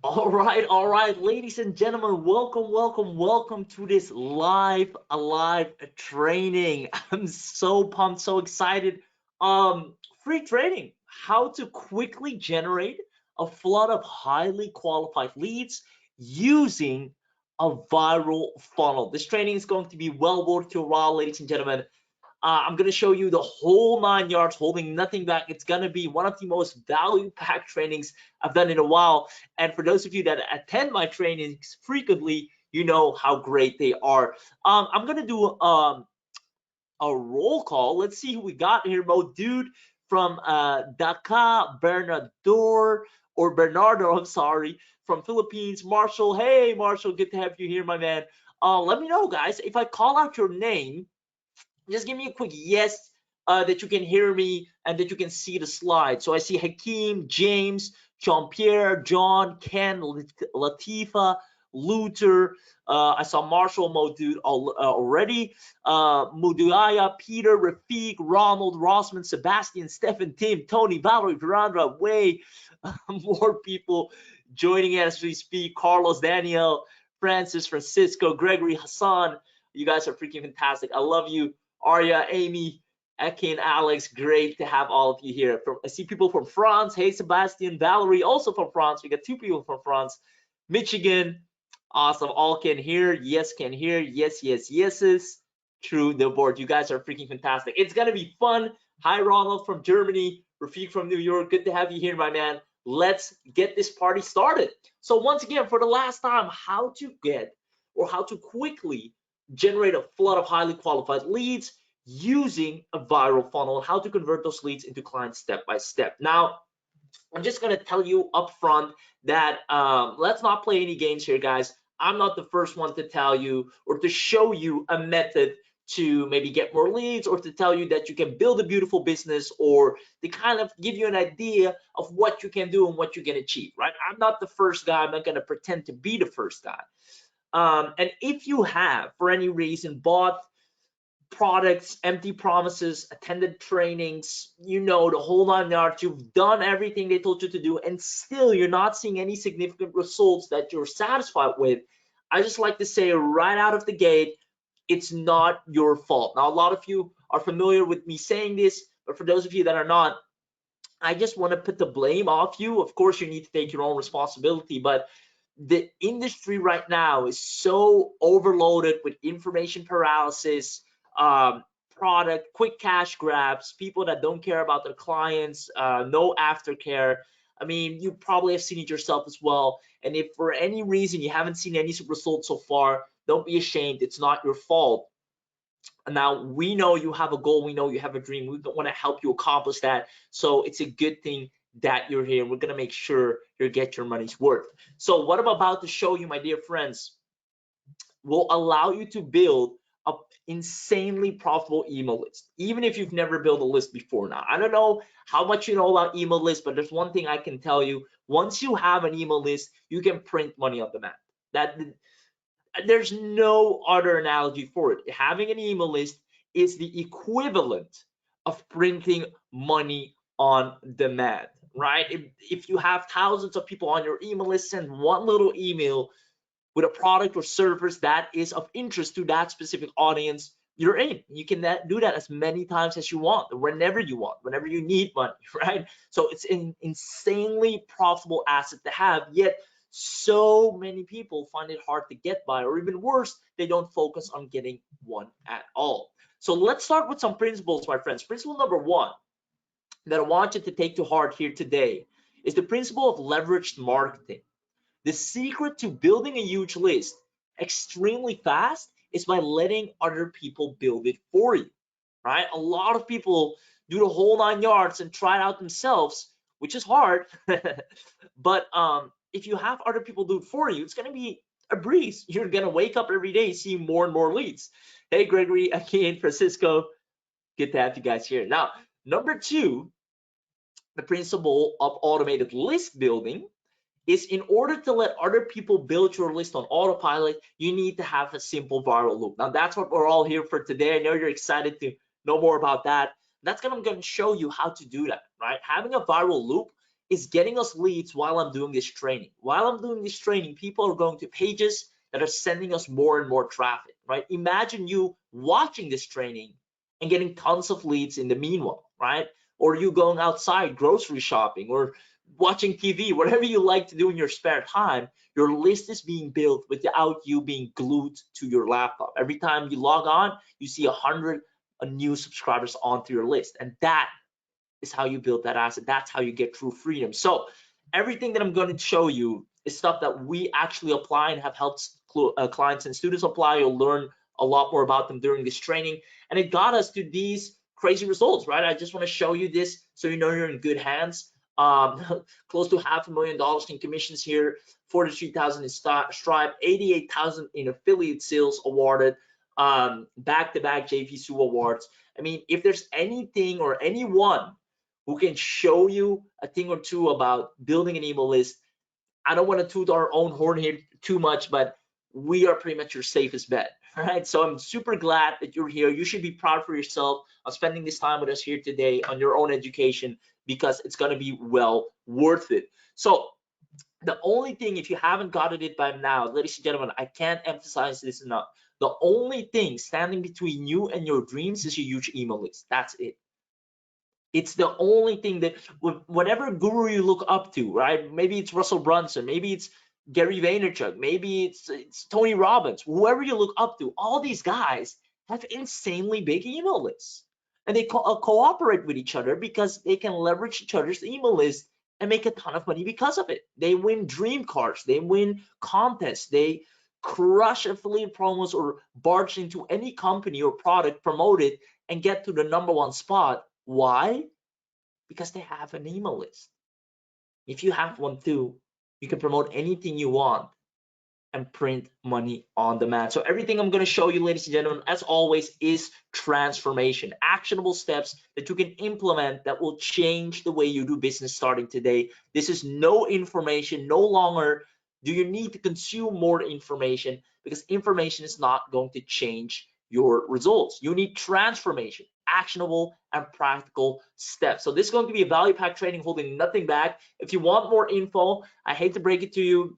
All right, ladies and gentlemen, welcome to this live training. I'm so pumped, so excited. Free training, how to quickly generate a flood of highly qualified leads using a viral funnel. This training is going to be well worth your while, ladies and gentlemen. I'm going to show you the whole 9 yards, holding nothing back. It's going to be one of the most value-packed trainings I've done in a while. And for those of you that attend my trainings frequently, you know how great they are. I'm going to do a roll call. Let's see who we got here. Mo Dude from Dakar, Bernardo, I'm sorry, from Philippines. Marshall, hey, Marshall, good to have you here, my man. Let me know, guys, if I call out your name, just give me a quick yes that you can hear me and that you can see the slide. So I see Hakeem, James, Jean-Pierre, John, Ken, Latifa, Luther. I saw Marshall Modud already. Muduaya, Peter, Rafiq, Ronald, Rossman, Sebastian, Stephen, Tim, Tony, Valerie, Verandra, Way. More people joining as we speak. Carlos, Daniel, Francis, Francisco, Gregory, Hassan. You guys are freaking fantastic. I love you. Arya, Amy, Ekin, Alex, great to have all of you here. I see people from France. Hey, Sebastian, Valerie, also from France. We got two people from France. Michigan, awesome. All can hear. Yes, can hear. Yes, yes, yeses. True, the board. You guys are freaking fantastic. It's gonna be fun. Hi, Ronald from Germany. Rafiq from New York. Good to have you here, my man. Let's get this party started. So once again, for the last time, how to quickly generate a flood of highly qualified leads using a viral funnel, how to convert those leads into clients step by step. Now, I'm just going to tell you up front that let's not play any games here, guys. I'm not the first one to tell you or to show you a method to maybe get more leads or to tell you that you can build a beautiful business or to kind of give you an idea of what you can do and what you can achieve, right? I'm not the first guy. I'm not going to pretend to be the first guy. And if you have, for any reason, bought products, empty promises, attended trainings, you know, the whole 9 yards, you've done everything they told you to do, and still you're not seeing any significant results that you're satisfied with, I just like to say right out of the gate, it's not your fault. Now, a lot of you are familiar with me saying this, but for those of you that are not, I just want to put the blame off you. Of course, you need to take your own responsibility, but the industry right now is so overloaded with information paralysis, um, product, quick cash grabs, people that don't care about their clients, no aftercare. I mean, you probably have seen it yourself as well. And if for any reason you haven't seen any results so far, don't be ashamed. It's not your fault. Now, we know you have a goal, we know you have a dream, we want to help you accomplish that. So it's a good thing that you're here. We're going to make sure you get your money's worth. So what I'm about to show you, my dear friends, will allow you to build a insanely profitable email list, even if you've never built a list before. Now, I don't know how much you know about email lists, but there's one thing I can tell you. Once you have an email list, you can print money on demand. That there's no other analogy for it. Having an email list is the equivalent of printing money on demand, right? If you have thousands of people on your email list, send one little email with a product or service that is of interest to that specific audience, you're in. You can do that as many times as you want, whenever you want, whenever you need money, right? So it's an insanely profitable asset to have, yet so many people find it hard to get by, or even worse, they don't focus on getting one at all. So let's start with some principles, my friends. Principle number one that I want you to take to heart here today is the principle of leveraged marketing. The secret to building a huge list extremely fast is by letting other people build it for you, right? A lot of people do the whole 9 yards and try it out themselves, which is hard. But if you have other people do it for you, it's going to be a breeze. You're going to wake up every day seeing more and more leads. Hey, Gregory, again, Francisco, good to have you guys here. Now, number two, the principle of automated list building is in order to let other people build your list on autopilot, you need to have a simple viral loop. Now, that's what we're all here for today. I know you're excited to know more about that. That's what I'm going to show you how to do that, right? Having a viral loop is getting us leads while I'm doing this training. While I'm doing this training, people are going to pages that are sending us more and more traffic, right? Imagine you watching this training and getting tons of leads in the meanwhile, right? Or you going outside grocery shopping or watching TV, whatever you like to do in your spare time, your list is being built without you being glued to your laptop. Every time you log on, you see 100 new subscribers onto your list, and that is how you build that asset. That's how you get true freedom. So everything that I'm going to show you is stuff that we actually apply and have helped clients and students apply. You'll learn a lot more about them during this training, and it got us to these crazy results, right? I just want to show you this so you know you're in good hands. Close to $500,000 in commissions here, 43,000 in Stripe, 88,000 in affiliate sales awarded, back-to-back JVSU awards. I mean, if there's anything or anyone who can show you a thing or two about building an email list, I don't want to toot our own horn here too much, but we are pretty much your safest bet, right? So I'm super glad that you're here. You should be proud for yourself on spending this time with us here today on your own education, because it's going to be well worth it. So the only thing, if you haven't gotten it by now, ladies and gentlemen, I can't emphasize this enough. The only thing standing between you and your dreams is a huge email list. That's it. It's the only thing that, whatever guru you look up to, right? Maybe it's Russell Brunson, maybe it's Gary Vaynerchuk, maybe it's Tony Robbins, whoever you look up to, all these guys have insanely big email lists. And they cooperate with each other because they can leverage each other's email list and make a ton of money because of it. They win dream cars, they win contests, they crush affiliate promos or barge into any company or product, promote it, and get to the #1 spot. Why? Because they have an email list. If you have one too, you can promote anything you want and print money on demand. So everything I'm going to show you, ladies and gentlemen, as always, is transformation, actionable steps that you can implement that will change the way you do business starting today. This is no information. No longer do you need to consume more information, because information is not going to change your results. You need transformation, actionable and practical steps. So this is going to be a value pack training holding nothing back. If you want more info, I hate to break it to you,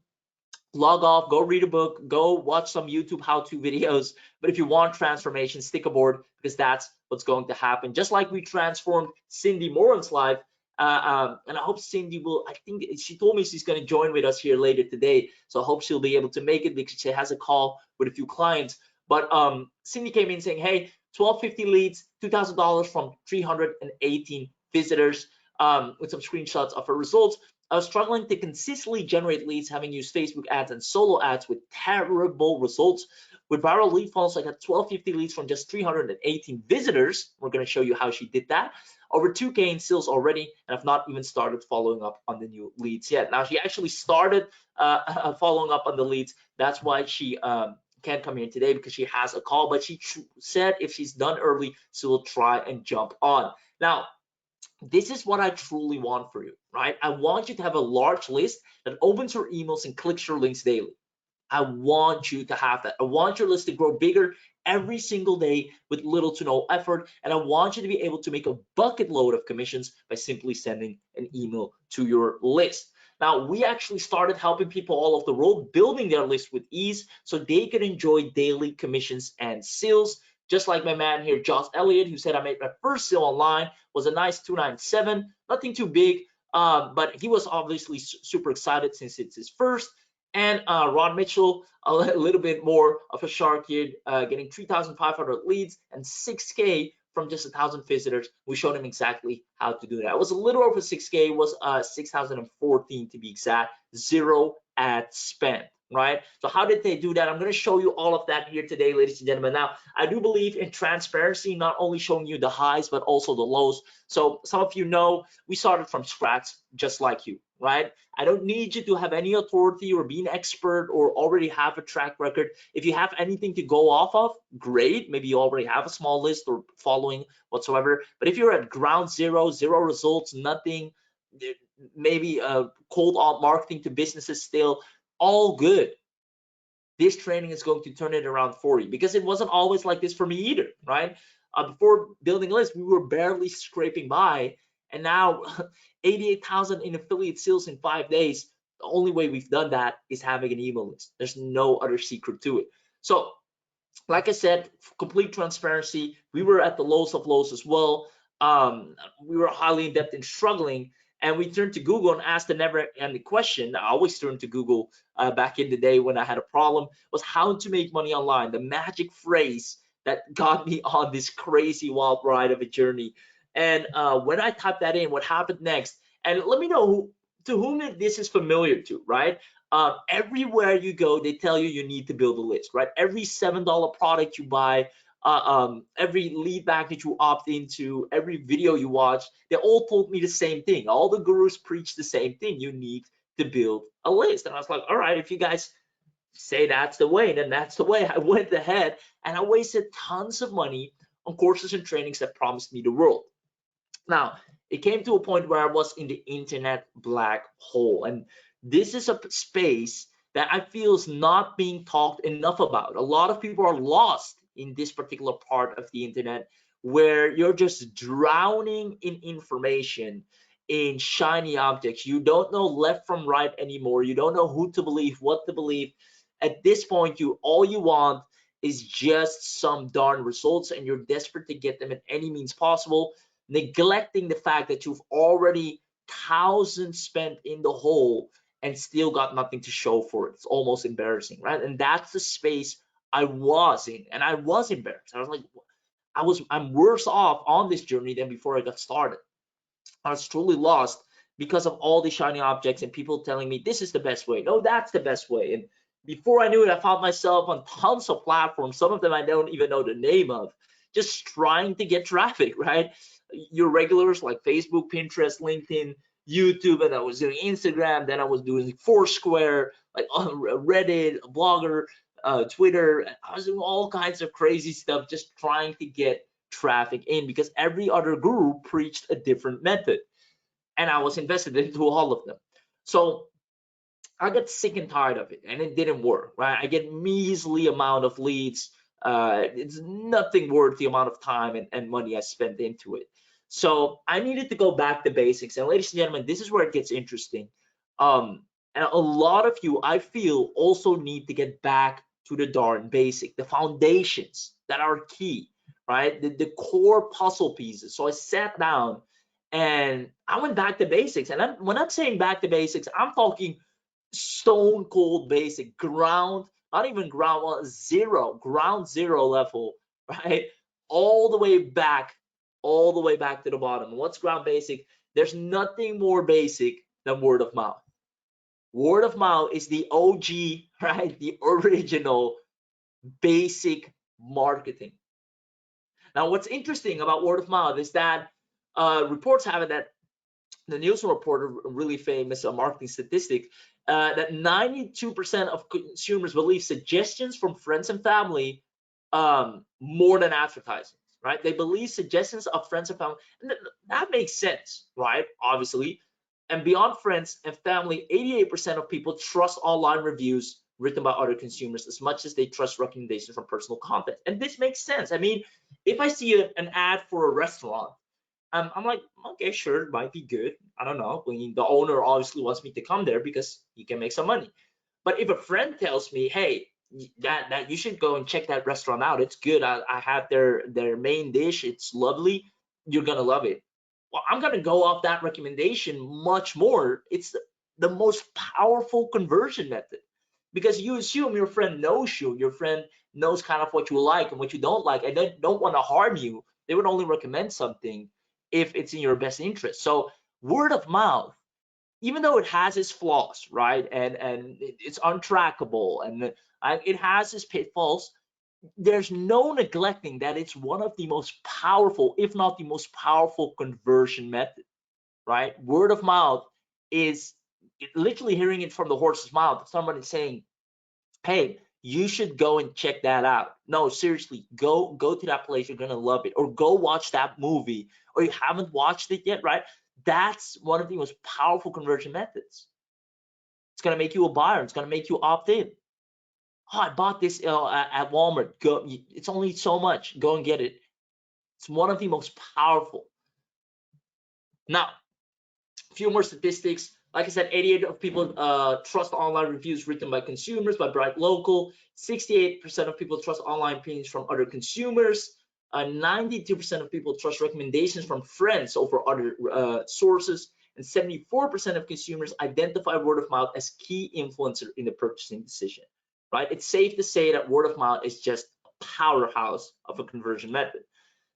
log off, go read a book, go watch some YouTube how-to videos. But if you want transformation, stick aboard, because that's what's going to happen. Just like we transformed Cindy Moran's life, and I hope Cindy will, I think she told me she's going to join with us here later today, so I hope she'll be able to make it, because she has a call with a few clients. But Cindy came in saying, hey, 1250 leads, $2,000 from 318 visitors, with some screenshots of her results. I was struggling to consistently generate leads, having used Facebook ads and solo ads with terrible results. With ViralLead Funnels, I got 1250 leads from just 318 visitors. We're going to show you how she did that. Over 2K in sales already, and I've not even started following up on the new leads yet. Now, she actually started following up on the leads. That's why she can't come here today, because she has a call, but she said if she's done early, she will try and jump on. Now, this is what I truly want for you, right? I want you to have a large list that opens your emails and clicks your links daily. I want you to have that. I want your list to grow bigger every single day with little to no effort. And I want you to be able to make a bucket load of commissions by simply sending an email to your list. Now, we actually started helping people all over the world building their list with ease so they could enjoy daily commissions and sales. Just like my man here, Josh Elliott, who said I made my first sale online, was a nice 297, nothing too big, but he was obviously super excited since it's his first. And Ron Mitchell, a little bit more of a shark here, getting 3,500 leads and 6K from just 1,000 visitors. We showed him exactly how to do that. It was a little over 6K, it was 6,014 to be exact, 0 ad spend, right? So how did they do that? I'm going to show you all of that here today, ladies and gentlemen. Now, I do believe in transparency, not only showing you the highs, but also the lows. So some of you know we started from scratch, just like you, right? I don't need you to have any authority or be an expert or already have a track record. If you have anything to go off of, great. Maybe you already have a small list or following whatsoever. But if you're at ground zero, zero results, nothing, maybe cold marketing to businesses still, all good. This training is going to turn it around for you, because it wasn't always like this for me either, right? Before building lists, we were barely scraping by, and now 88,000 in affiliate sales in 5 days. The only way we've done that is having an email list. There's no other secret to it. So like I said, complete transparency, we were at the lowest of lows as well. We were highly in debt and struggling, and we turned to Google and asked the never-ending question. I always turned to Google back in the day when I had a problem, was how to make money online, the magic phrase that got me on this crazy wild ride of a journey. And when I typed that in, what happened next? And let me know to whom this is familiar to, right? Everywhere you go, they tell you you need to build a list, right? Every $7 product you buy, every lead package you opt into, every video you watch, they all told me the same thing. All the gurus preach the same thing. You need to build a list. And I was like, all right, if you guys say that's the way, then that's the way. I went ahead and I wasted tons of money on courses and trainings that promised me the world. Now, it came to a point where I was in the internet black hole, and this is a space that I feel is not being talked enough about. A lot of people are lost in this particular part of the internet where you're just drowning in information, in shiny objects. You don't know left from right anymore. You don't know who to believe, what to believe. At this point, all you want is just some darn results, and you're desperate to get them at any means possible, neglecting the fact that you've already thousands spent in the hole and still got nothing to show for it. It's almost embarrassing, right? And that's the space I was in, and I was embarrassed. I was like, I'm worse off on this journey than before I got started. I was truly lost because of all the shiny objects and people telling me this is the best way. No, that's the best way. And before I knew it, I found myself on tons of platforms, some of them I don't even know the name of, just trying to get traffic, right? Your regulars like Facebook, Pinterest, LinkedIn, YouTube, and I was doing Instagram, then I was doing Foursquare, like Reddit, Blogger, Twitter. I was doing all kinds of crazy stuff, just trying to get traffic in because every other guru preached a different method, and I was invested into all of them. So I got sick and tired of it, and it didn't work, right? I get measly amount of leads. It's nothing worth the amount of time and money I spent into it. So I needed to go back to basics. And ladies and gentlemen, this is where it gets interesting. And a lot of you, I feel, also need to get back to the darn basic, the foundations that are key, right? The core puzzle pieces. So I sat down and I went back to basics. And when I'm saying back to basics, I'm talking stone cold basic, ground, not even ground ground zero level, right? All the way back, all the way back to the bottom. What's ground basic? There's nothing more basic than word of mouth. Word of mouth is the OG, right? The original basic marketing. Now, what's interesting about word of mouth is that reports have it that the Nielsen report, a really famous marketing statistic, that 92% of consumers believe suggestions from friends and family more than advertising, right? They believe suggestions of friends and family. And that makes sense, right? Obviously. And beyond friends and family, 88% of people trust online reviews written by other consumers as much as they trust recommendations from personal content. And this makes sense. I mean, if I see an ad for a restaurant, I'm like, okay, sure, it might be good. I don't know. I mean, the owner obviously wants me to come there because he can make some money. But if a friend tells me, hey, that you should go and check that restaurant out, it's good. I had their main dish, it's lovely. You're gonna love it. Well, I'm gonna go off that recommendation much more. It's the most powerful conversion method because you assume your friend knows you. Your friend knows kind of what you like and what you don't like, and they don't want to harm you. They would only recommend something if it's in your best interest. So word of mouth, even though it has its flaws, right, and it's untrackable and it has its pitfalls, there's no neglecting that it's one of the most powerful, if not the most powerful conversion method, right? Word of mouth is literally hearing it from the horse's mouth. Somebody saying, hey, you should go and check that out. No, seriously, go to that place. You're gonna love it. Or go watch that movie. Or you haven't watched it yet, right? That's one of the most powerful conversion methods. It's gonna make you a buyer. It's gonna make you opt in. Oh, I bought this at Walmart. Go. It's only so much. Go and get it. It's one of the most powerful. Now, few more statistics. Like I said, 88% of people trust online reviews written by consumers by Bright Local. 68% of people trust online opinions from other consumers. 92% of people trust recommendations from friends over other sources. And 74% of consumers identify word of mouth as key influencer in the purchasing decision, right? It's safe to say that word of mouth is just a powerhouse of a conversion method.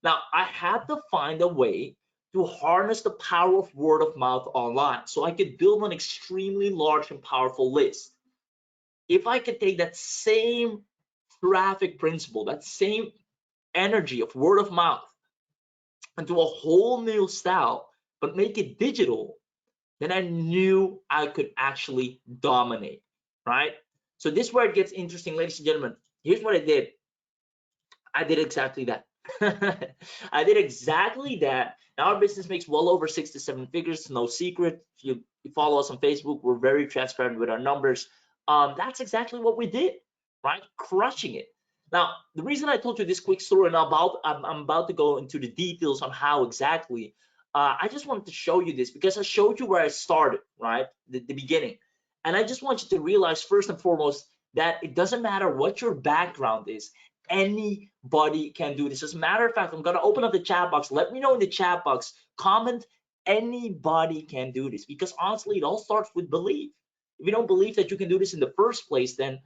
Now, I had to find a way to harness the power of word of mouth online so I could build an extremely large and powerful list. If I could take that same traffic principle, that same energy of word of mouth into a whole new style, but make it digital, then I knew I could actually dominate, right? So this is where it gets interesting, ladies and gentlemen. Here's what I did. I did exactly that. I did exactly that. Now our business makes well over 6 to 7 figures. No secret. If you follow us on Facebook, we're very transparent with our numbers. That's exactly what we did, right? Crushing it. Now, the reason I told you this quick story, and I'm about to go into the details on how exactly. I just wanted to show you this because I showed you where I started, right? The beginning. And I just want you to realize first and foremost that it doesn't matter what your background is. Anybody can do this. As a matter of fact, I'm going to open up the chat box. Let me know in the chat box. Comment, anybody can do this, because honestly, it all starts with belief. If you don't believe that you can do this in the first place, then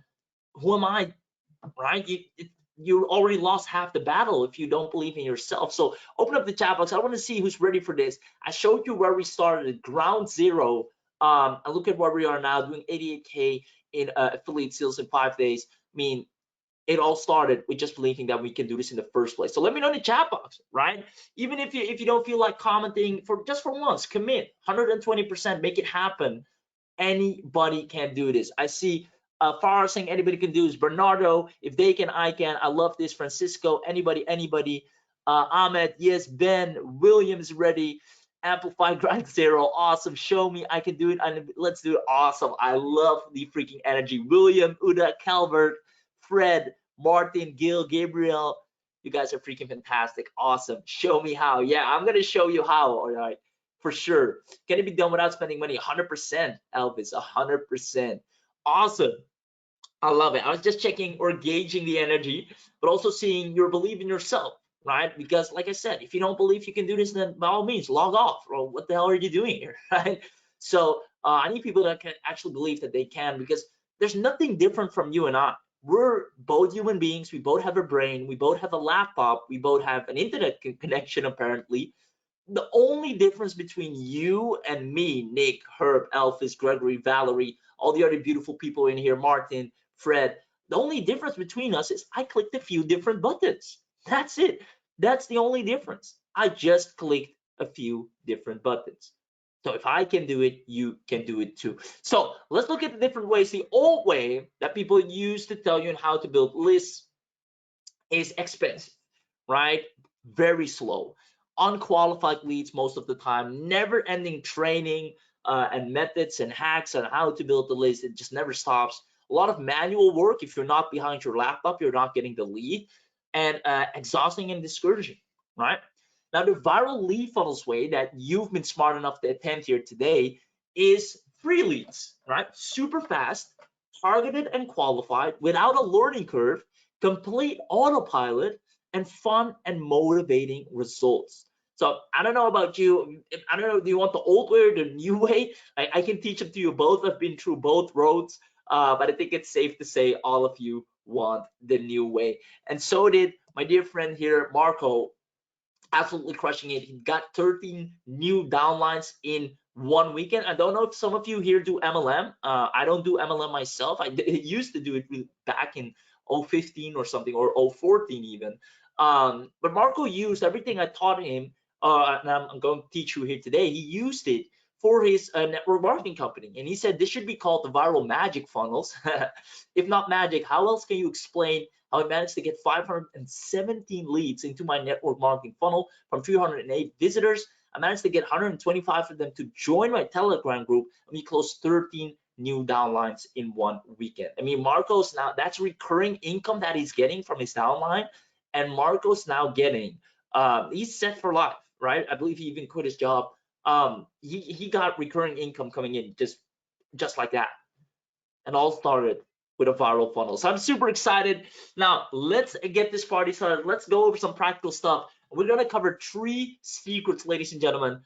who am I, right? You already lost half the battle if you don't believe in yourself. So open up the chat box. I want to see who's ready for this. I showed you where we started at ground zero. And look at where we are now, doing 88K in affiliate sales in 5 days. I mean, it all started with just believing that we can do this in the first place. So let me know in the chat box, right? Even if you don't feel like commenting for once, commit 120%, make it happen. Anybody can do this. I see Farah saying anybody can do this. Bernardo, if they can, I can. I love this. Francisco, anybody. Ahmed, yes. Ben, Williams, ready. Amplify Grind Zero, awesome. Show me I can do it, and let's do it. Awesome. I love the freaking energy. William, Uda, Calvert, Fred, Martin, Gil, Gabriel, you guys are freaking fantastic. Awesome. Show me how. Yeah, I'm gonna show you how. All right, for sure. Can it be done without spending money? 100%, Elvis. 100%. Awesome. I love it. I was just checking or gauging the energy, but also seeing your belief in yourself, right? Because like I said, if you don't believe you can do this, then by all means, log off. Or what the hell are you doing here, right? So I need people that can actually believe that they can, because there's nothing different from you and I. We're both human beings. We both have a brain. We both have a laptop. We both have an internet connection, apparently. The only difference between you and me, Nick, Herb, Elvis, Gregory, Valerie, all the other beautiful people in here, Martin, Fred, the only difference between us is I clicked a few different buttons. That's it. That's the only difference. I just clicked a few different buttons. So if I can do it, you can do it too. So let's look at the different ways. The old way that people used to tell you how to build lists is expensive, right? Very slow. Unqualified leads most of the time, never ending training and methods and hacks on how to build the list. It just never stops. A lot of manual work. If you're not behind your laptop, you're not getting the lead, and exhausting and discouraging, right? Now, the viral lead funnels way that you've been smart enough to attend here today is free leads, right? Super fast, targeted and qualified without a learning curve, complete autopilot, and fun and motivating results. So I don't know about you. I don't know, do you want the old way or the new way? I can teach them to you both. I've been through both roads, but I think it's safe to say all of you want the new way. And so did my dear friend here, Marco, absolutely crushing it. He got 13 new downlines in 1 weekend. I don't know if some of you here do MLM. I don't do MLM myself. I used to do it back in 015 or something, or 014 even. But Marco used everything I taught him, and I'm going to teach you here today. He used it for his network marketing company, and he said this should be called the viral magic funnels. If not magic, how else can you explain how I managed to get 517 leads into my network marketing funnel from 308 visitors? I managed to get 125 of them to join my Telegram group, and we closed 13 new downlines in 1 weekend. I mean, Marco's now, that's recurring income that he's getting from his downline, and Marco's now getting, he's set for life, right? I believe he even quit his job he got recurring income coming in just like that, and all started with a viral funnel. So I'm super excited. Now let's get this party started. Let's go over some practical stuff. We're gonna cover 3 secrets, ladies and gentlemen.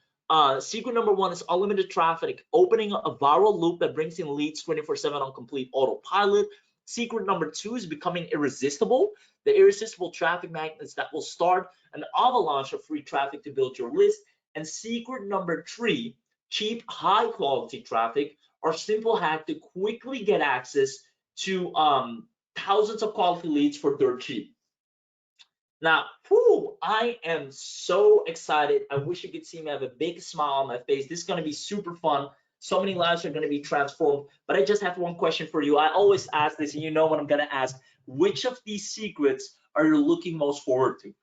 Secret number 1 is unlimited traffic, opening a viral loop that brings in leads 24/7 on complete autopilot. Secret number 2 is becoming irresistible, the irresistible traffic magnets that will start an avalanche of free traffic to build your list. And secret number 3, cheap, high quality traffic, or simple hack to quickly get access to thousands of quality leads for dirt cheap. Now, I am so excited. I wish you could see me. I have a big smile on my face. This is going to be super fun. So many lives are going to be transformed. But I just have one question for you. I always ask this, and you know what I'm going to ask. Which of these secrets are you looking most forward to?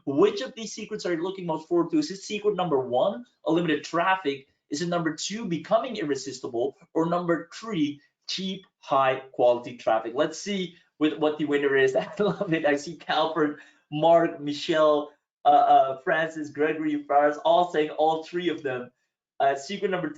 Which of these secrets are you looking most forward to? Is it secret number 1, unlimited traffic? Is it number 2, becoming irresistible? Or number 3, cheap, high quality traffic? Let's see what the winner is. I love it. I see Calvert, Mark, Michelle, Francis, Gregory, Faris, all saying all 3 of them. Secret number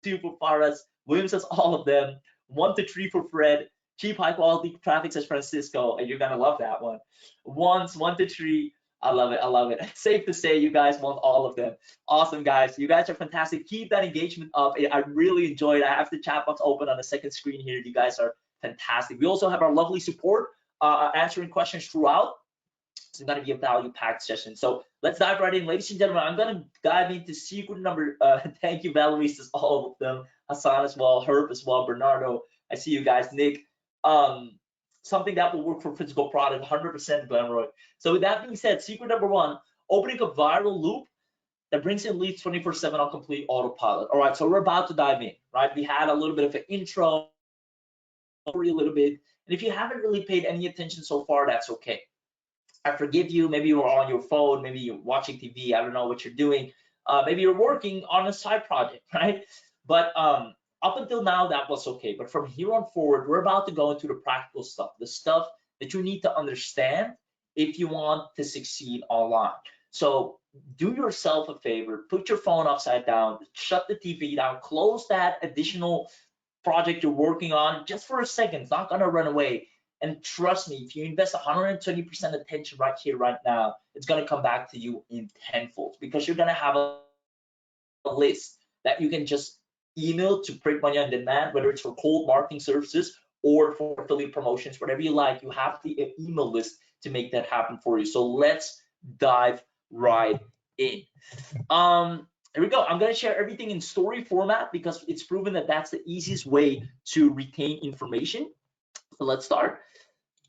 2 for Faris. William says all of them. 1 to 3 for Fred. Cheap, high quality traffic says Francisco, and you're gonna love that one. 1 to 3. I love it. I love it. Safe to say you guys want all of them. Awesome, guys. You guys are fantastic. Keep that engagement up. I really enjoyed it. I have the chat box open on the second screen here. You guys are fantastic. We also have our lovely support answering questions throughout. It's going to be a value-packed session. So let's dive right in. Ladies and gentlemen, I'm going to dive into secret number, thank you, Valerie, says all of them. Hassan as well, Herb as well, Bernardo. I see you guys, Nick. Something that will work for physical product, 100% Glenroy. So with that being said, secret number 1, opening a viral loop that brings in leads 24/7 on complete autopilot. All right, so we're about to dive in, right? We had a little bit of an intro, a little bit, and if you haven't really paid any attention so far, that's okay. I forgive you. Maybe you're on your phone, maybe you're watching TV. I don't know what you're doing. Maybe you're working on a side project, right? But up until now, that was okay. But from here on forward, we're about to go into the practical stuff, the stuff that you need to understand if you want to succeed online. So do yourself a favor, put your phone upside down, shut the TV down, close that additional project you're working on just for a second. It's not gonna run away. And trust me, if you invest 120% attention right here, right now, it's gonna come back to you in tenfold, because you're gonna have a list that you can just email to print money on demand, whether it's for cold marketing services or for affiliate promotions, whatever you like. You have the email list to make that happen for you. So let's dive right in. Here we go. I'm going to share everything in story format because it's proven that that's the easiest way to retain information. So let's start.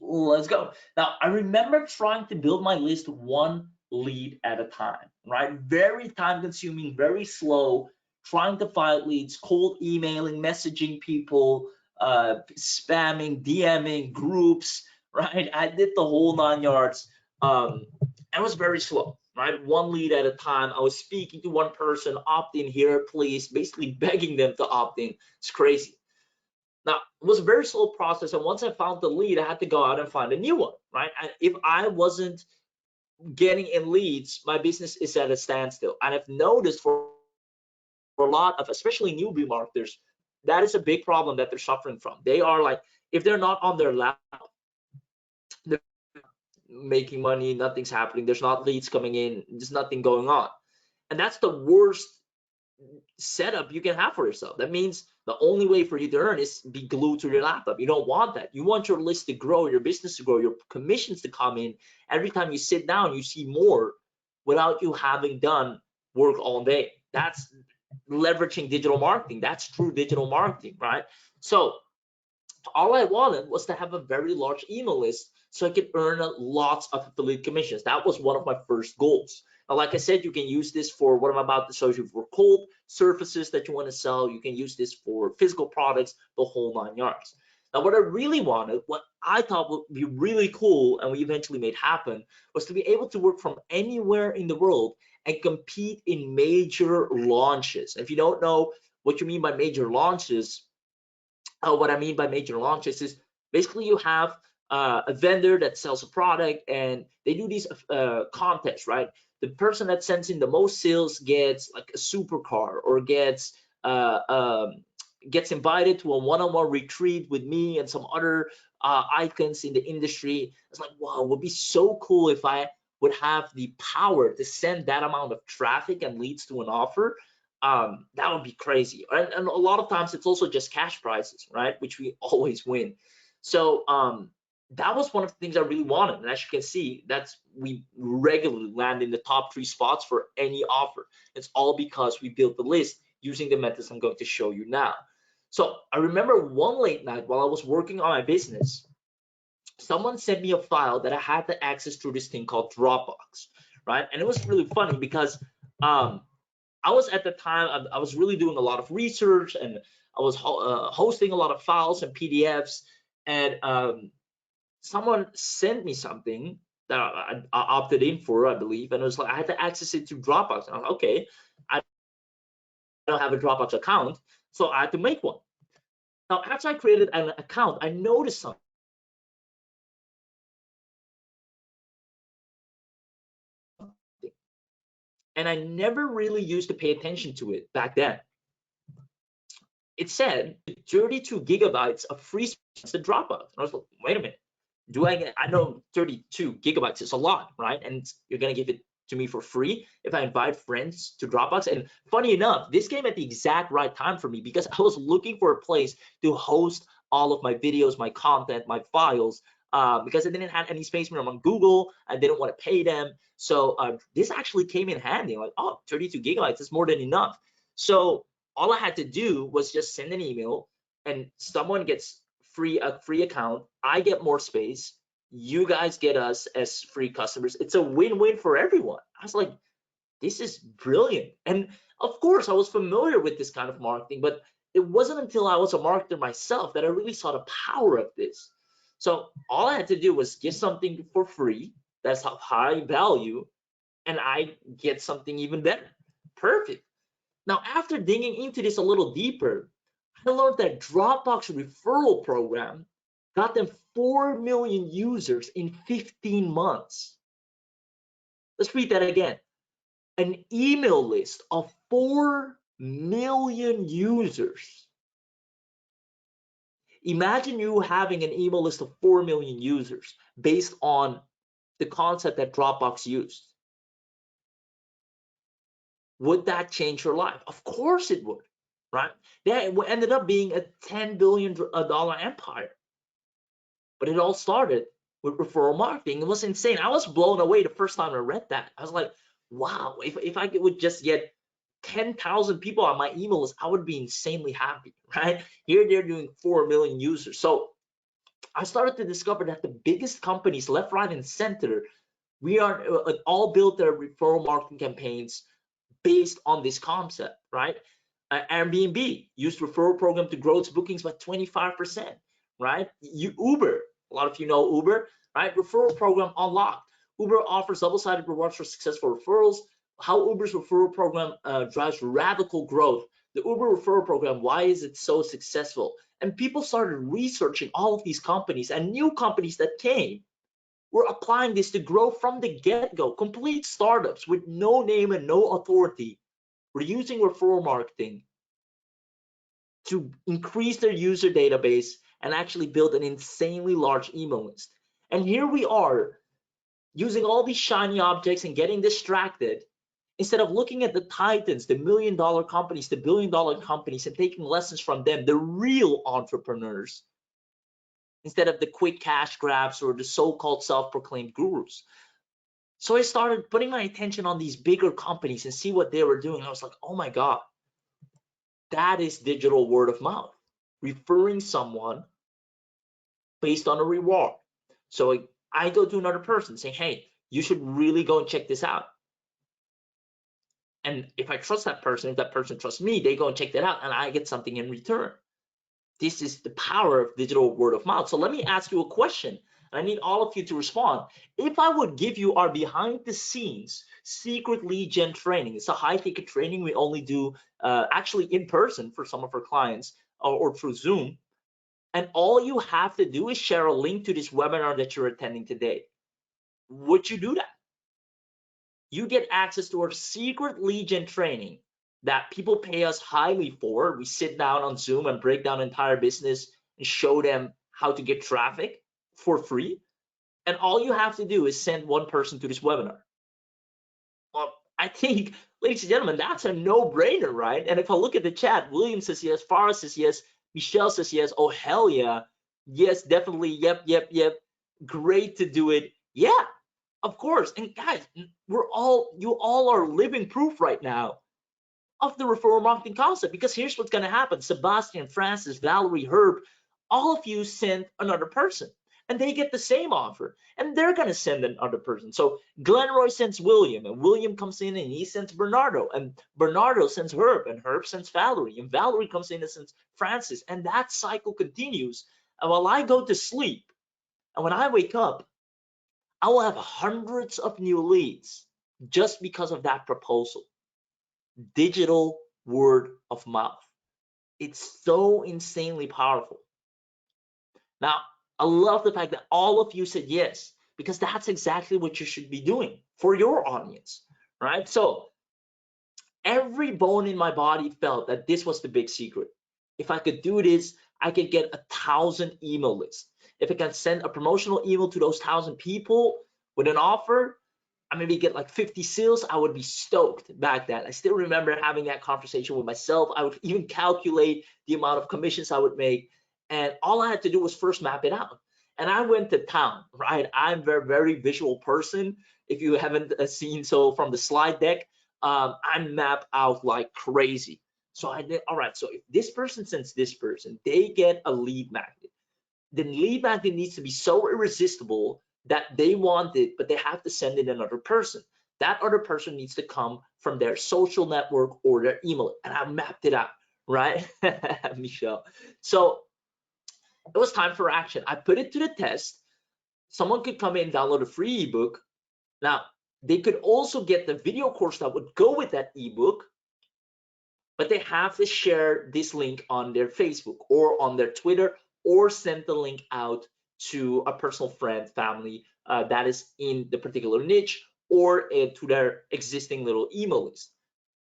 Let's go. Now, I remember trying to build my list 1 lead at a time, right? Very time consuming, very slow, trying to find leads, cold emailing, messaging people, spamming, DMing, groups, right? I did the whole 9 yards. It was very slow, right? 1 lead at a time. I was speaking to one person, opt in here, please, basically begging them to opt in. It's crazy. Now, it was a very slow process, and once I found the lead, I had to go out and find a new one, right? And if I wasn't getting in leads, my business is at a standstill. And I've noticed for a lot of, especially newbie marketers, that is a big problem that they're suffering from. They are like, if they're not on their laptop, they're making money, nothing's happening, there's not leads coming in, there's nothing going on. And that's the worst setup you can have for yourself. That means the only way for you to earn is be glued to your laptop. You don't want that. You want your list to grow, your business to grow, your commissions to come in. Every time you sit down, you see more without you having done work all day. That's leveraging digital marketing. That's true digital marketing, right? So all I wanted was to have a very large email list so I could earn lots of affiliate commissions. That was one of my first goals. Now, like I said, you can use this for what I'm about to show you, for cold surfaces that you want to sell. You can use this for physical products, the whole 9 yards. Now, what I really wanted, what I thought would be really cool, and we eventually made happen, was to be able to work from anywhere in the world and compete in major launches. If you don't know what you mean by major launches, what I mean by major launches is basically you have a vendor that sells a product, and they do these contests, right? The person that sends in the most sales gets like a supercar, or uh, um, gets invited to a one-on-one retreat with me and some other icons in the industry. It's like, wow, it would be so cool if I would have the power to send that amount of traffic and leads to an offer. That would be crazy. And a lot of times it's also just cash prizes, right? Which we always win. So that was one of the things I really wanted. And as you can see, we regularly land in the top 3 spots for any offer. It's all because we built the list using the methods I'm going to show you now. So I remember one late night while I was working on my business, someone sent me a file that I had to access through this thing called Dropbox, right? And it was really funny because I was at the time, I was really doing a lot of research, and I was hosting a lot of files and PDFs, and someone sent me something that I opted in for, I believe, and it was like I had to access it through Dropbox. And I was like, okay, I don't have a Dropbox account, so I had to make one. Now, after I created an account, I noticed something. And I never really used to pay attention to it back then. It said 32 gigabytes of free space to Dropbox. And I was like, wait a minute. I know 32 gigabytes is a lot, right? And you're gonna give it to me for free if I invite friends to Dropbox. And funny enough, this came at the exact right time for me, because I was looking for a place to host all of my videos, my content, my files, because I didn't have any space room on Google. I didn't want to pay them. So this actually came in handy. Like, oh, 32 gigabytes is more than enough. So all I had to do was just send an email, and someone gets a free account. I get more space. You guys get us as free customers. It's a win-win for everyone. I was like, this is brilliant. And of course, I was familiar with this kind of marketing, but it wasn't until I was a marketer myself that I really saw the power of this. So all I had to do was give something for free that's of high value, and I get something even better. Perfect. Now, after digging into this a little deeper, I learned that Dropbox referral program got them 4 million users in 15 months. Let's read that again. An email list of 4 million users. Imagine you having an email list of 4 million users based on the concept that Dropbox used. Would that change your life? Of course it would, right? That ended up being a $10 billion empire. But it all started with referral marketing. It was insane. I was blown away the first time I read that. I was like, wow, if I would just get 10,000 people on my email list, I would be insanely happy, right? Here they're doing 4 million users. So I started to discover that the biggest companies left, right, and center, we are all built their referral marketing campaigns based on this concept, right? Airbnb used referral program to grow its bookings by 25%, right? Uber, a lot of you know Uber, right? Referral program unlocked. Uber offers double-sided rewards for successful referrals. How Uber's referral program drives radical growth. The Uber referral program, why is it so successful? And people started researching all of these companies, and new companies that came were applying this to grow from the get-go. Complete startups with no name and no authority were using referral marketing to increase their user database and actually build an insanely large email list. And here we are using all these shiny objects and getting distracted instead of looking at the titans, the $1 million companies, the $1 billion companies, and taking lessons from them, the real entrepreneurs, instead of the quick cash grabs or the so-called self-proclaimed gurus. So I started putting my attention on these bigger companies and see what they were doing. I was like, oh my God, that is digital word of mouth, referring someone based on a reward. So I go to another person saying, hey, you should really go and check this out. And if I trust that person, if that person trusts me, they go and check that out and I get something in return. This is the power of digital word of mouth. So let me ask you a question. I need all of you to respond. If I would give you our behind the scenes secret lead gen training, it's a high ticket training we only do actually in person for some of our clients or through Zoom. And all you have to do is share a link to this webinar that you're attending today. Would you do that? You get access to our secret lead gen training that people pay us highly for. We sit down on Zoom and break down entire business and show them how to get traffic for free. And all you have to do is send one person to this webinar. Well, I think, ladies and gentlemen, that's a no-brainer, right? And if I look at the chat, William says yes, Farah says yes, Michelle says yes, oh hell yeah, yes, definitely, yep, great to do it. Yeah, of course. And guys, you all are living proof right now of the referral marketing concept, because here's what's going to happen. Sebastian, Francis, Valerie, Herb, all of you send another person and they get the same offer and they're going to send another person. So Glenroy sends William and William comes in and he sends Bernardo and Bernardo sends Herb and Herb sends Valerie and Valerie comes in and sends Francis, and that cycle continues. And while I go to sleep and when I wake up, I will have hundreds of new leads just because of that proposal. Digital word of mouth. It's so insanely powerful. Now, I love the fact that all of you said yes, because that's exactly what you should be doing for your audience, right? So every bone in my body felt that this was the big secret. If I could do this, I could get 1,000 email lists. If I can send a promotional email to those 1,000 people with an offer, I maybe get like 50 sales, I would be stoked back then. I still remember having that conversation with myself. I would even calculate the amount of commissions I would make. And all I had to do was first map it out. And I went to town, right? I'm a very, very visual person. If you haven't seen, so from the slide deck, I map out like crazy. So I did, all right, so if this person sends this person, they get a lead magnet. The lead magnet needs to be so irresistible that they want it, but they have to send it another person. That other person needs to come from their social network or their email. And I mapped it out, right? Michelle. So it was time for action. I put it to the test. Someone could come in, download a free ebook. Now, they could also get the video course that would go with that ebook, but they have to share this link on their Facebook or on their Twitter, or send the link out to a personal friend, family that is in the particular niche, or to their existing little email list.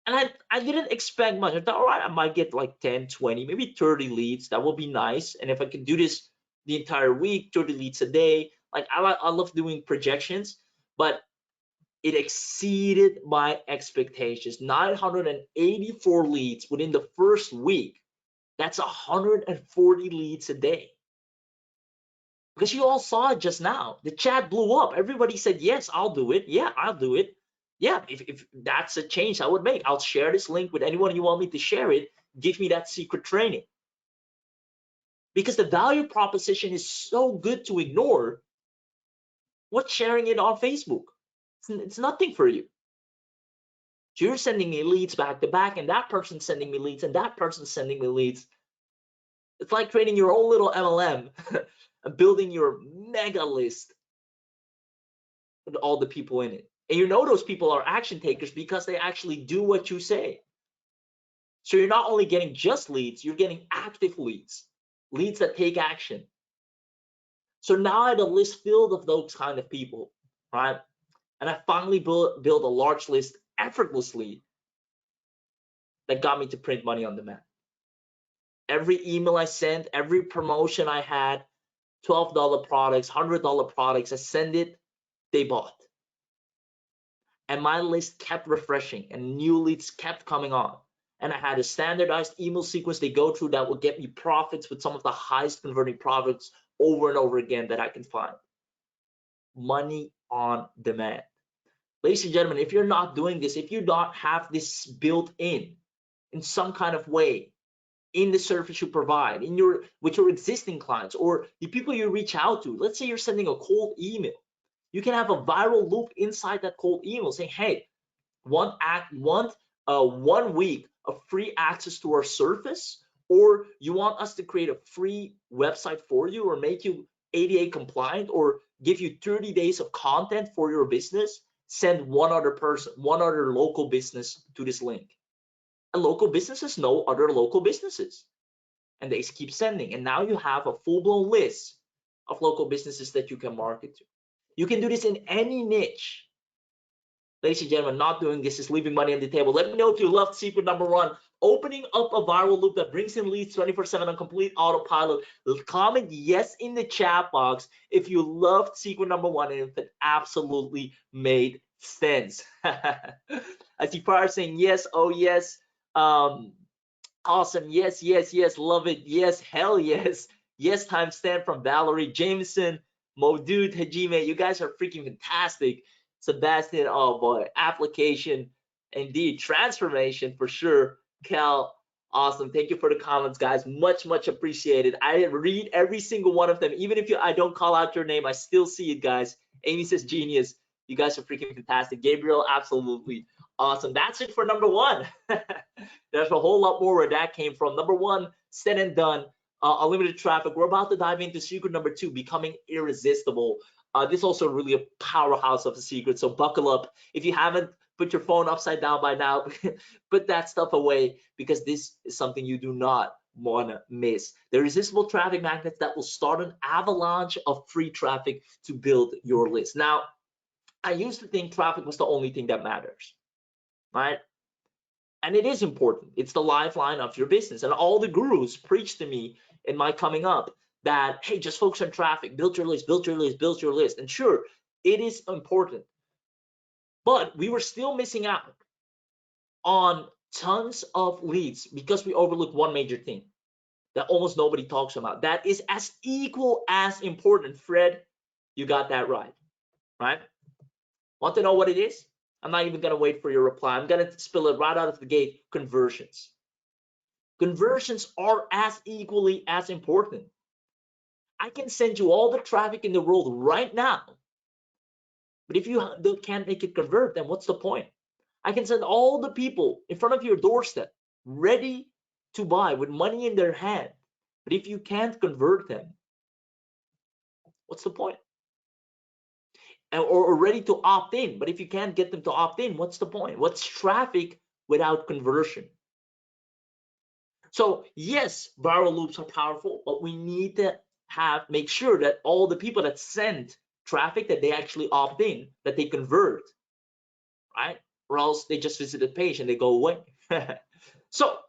And I didn't expect much. I thought, all right, I might get like 10, 20, maybe 30 leads. That would be nice. And if I could do this the entire week, 30 leads a day, like I love doing projections, but it exceeded my expectations. 984 leads within the first week. That's 140 leads a day. Because you all saw it just now. The chat blew up. Everybody said, yes, I'll do it. Yeah, I'll do it. Yeah, if that's a change I would make, I'll share this link with anyone you want me to share it. Give me that secret training. Because the value proposition is so good to ignore. What's sharing it on Facebook? It's nothing for you. So you're sending me leads back to back, and that person's sending me leads, and that person's sending me leads. It's like creating your own little MLM and building your mega list with all the people in it. And you know those people are action takers because they actually do what you say. So you're not only getting just leads, you're getting active leads, leads that take action. So now I had a list filled of those kind of people, right? And I finally built a large list effortlessly that got me to print money on demand. Every email I sent, every promotion I had, $12 products, $100 products, I send it, they bought. And my list kept refreshing and new leads kept coming on. And I had a standardized email sequence they go through that will get me profits with some of the highest converting products over and over again that I can find. Money on demand. Ladies and gentlemen, if you're not doing this, if you don't have this built in some kind of way, in the service you provide, with your existing clients or the people you reach out to, let's say you're sending a cold email, you can have a viral loop inside that cold email saying, hey, one week of free access to our service, or you want us to create a free website for you, or make you ADA compliant, or give you 30 days of content for your business. Send one other person, one other local business to this link. And local businesses know other local businesses. and they keep sending, and now you have a full-blown list of local businesses that you can market to. You can do this in any niche. Ladies and gentlemen, not doing this is leaving money on the table. Let me know if you loved secret number one, opening up a viral loop that brings in leads 24/7 on complete autopilot. Comment yes in the chat box if you loved secret number one and if it absolutely made sense. I see Fire saying yes, oh yes, awesome, yes, yes, yes, love it, yes, hell yes, yes, timestamp from Valerie Jameson, Modude, Hajime, you guys are freaking fantastic. Sebastian, oh boy, application, indeed, transformation for sure. Cal, awesome. Thank you for the comments, guys. Much, much appreciated. I read every single one of them. Even if I don't call out your name, I still see it, guys. Amy says genius. You guys are freaking fantastic. Gabriel, absolutely awesome. That's it for number one. There's a whole lot more where that came from. Number one, said and done. Unlimited traffic. We're about to dive into secret number two, becoming irresistible. This is also really a powerhouse of a secret, so buckle up. If you haven't put your phone upside down by now, put that stuff away, because this is something you do not want to miss. The irresistible traffic magnets that will start an avalanche of free traffic to build your list. Now, I used to think traffic was the only thing that matters, right? And it is important. It's the lifeline of your business. And all the gurus preach to me in my coming up that, hey, just focus on traffic, build your list, build your list, build your list. And sure, it is important. But we were still missing out on tons of leads because we overlooked one major thing that almost nobody talks about. That is as equal as important. Fred, you got that right? Want to know what it is? I'm not even going to wait for your reply. I'm going to spill it right out of the gate. Conversions. Conversions are as equally as important. I can send you all the traffic in the world right now, but if you can't make it convert, then what's the point? I can send all the people in front of your doorstep ready to buy with money in their hand, but if you can't convert them, what's the point? Or ready to opt in, but if you can't get them to opt in, what's the point? What's traffic without conversion? So yes, viral loops are powerful, but we need to make sure that all the people that send traffic, that they actually opt in, that they convert, right? Or else they just visit the page and they go away. So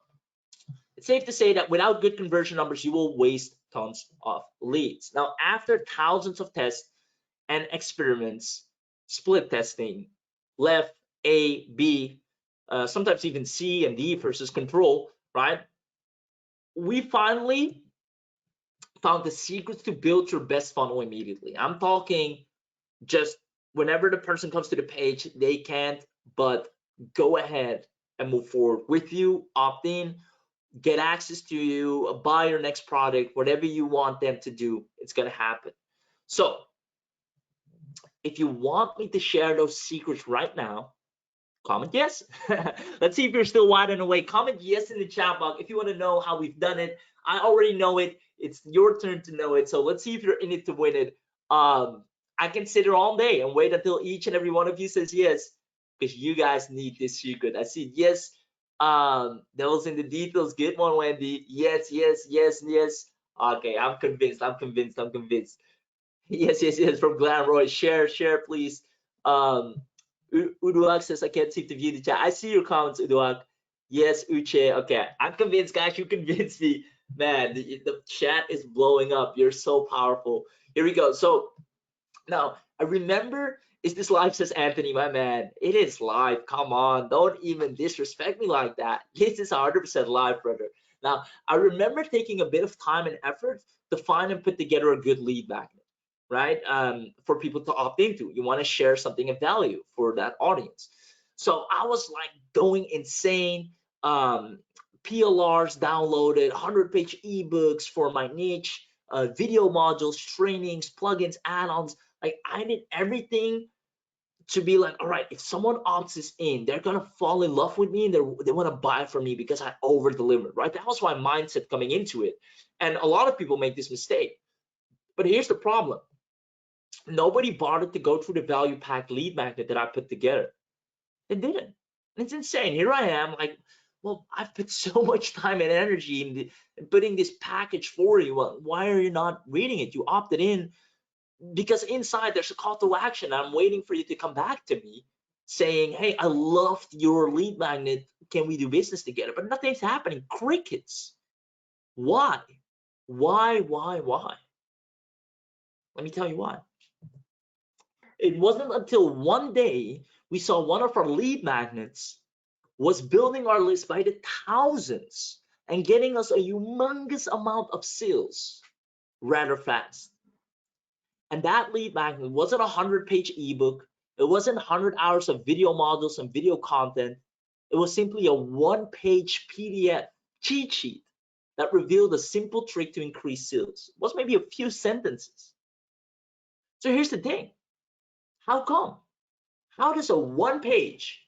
it's safe to say that without good conversion numbers, you will waste tons of leads. Now, after thousands of tests and experiments, split testing, left, A, B, sometimes even C and D versus control, right? We finally found the secrets to build your best funnel immediately. I'm talking just whenever the person comes to the page, they can't but go ahead and move forward with you, opt in, get access to you, buy your next product, whatever you want them to do, it's going to happen. So if you want me to share those secrets right now, comment yes. Let's see if you're still wide and awake. Comment yes in the chat box if you want to know how we've done it. I already know it. It's your turn to know it. So let's see if you're in it to win it. I can sit here all day and wait until each and every one of you says yes, because you guys need this secret. I see yes. Devil's in the details. Good one, Wendy. Yes, yes, yes, yes. Okay, I'm convinced. I'm convinced. I'm convinced. Yes, yes, yes. From Glamroy, share, please. Uduak says I can't seem to view the chat. I see your comments, Uduak. Yes, Uche. Okay, I'm convinced, guys. You convinced me, man. The chat is blowing up. You're so powerful. Here we go. So now I remember. Is this live? Says Anthony, my man. It is live. Come on, don't even disrespect me like that. This is 100% live, brother. Now I remember taking a bit of time and effort to find and put together a good lead magnet, right? For people to opt into. You want to share something of value for that audience. So I was like going insane. PLRs downloaded, 100-page ebooks for my niche, video modules, trainings, plugins, add-ons. Like I did everything to be like, all right, if someone opts this in, they're gonna fall in love with me and they want to buy from me because I over delivered, right? That was my mindset coming into it. And a lot of people make this mistake. But here's the problem. Nobody bothered to go through the value packed lead magnet that I put together. They didn't. It's insane. Here I am, like Well, I've put so much time and energy in putting this package for you. Well, why are you not reading it? You opted in because inside there's a call to action. I'm waiting for you to come back to me saying, hey, I loved your lead magnet. Can we do business together? But nothing's happening. Crickets. Why? Why? Let me tell you why. It wasn't until one day we saw one of our lead magnets was building our list by the thousands and getting us a humongous amount of sales rather fast. And that lead magnet wasn't a 100-page ebook. It wasn't 100 hours of video modules and video content. It was simply a one-page PDF cheat sheet that revealed a simple trick to increase sales. It was maybe a few sentences. So here's the thing. How come? How does a one-page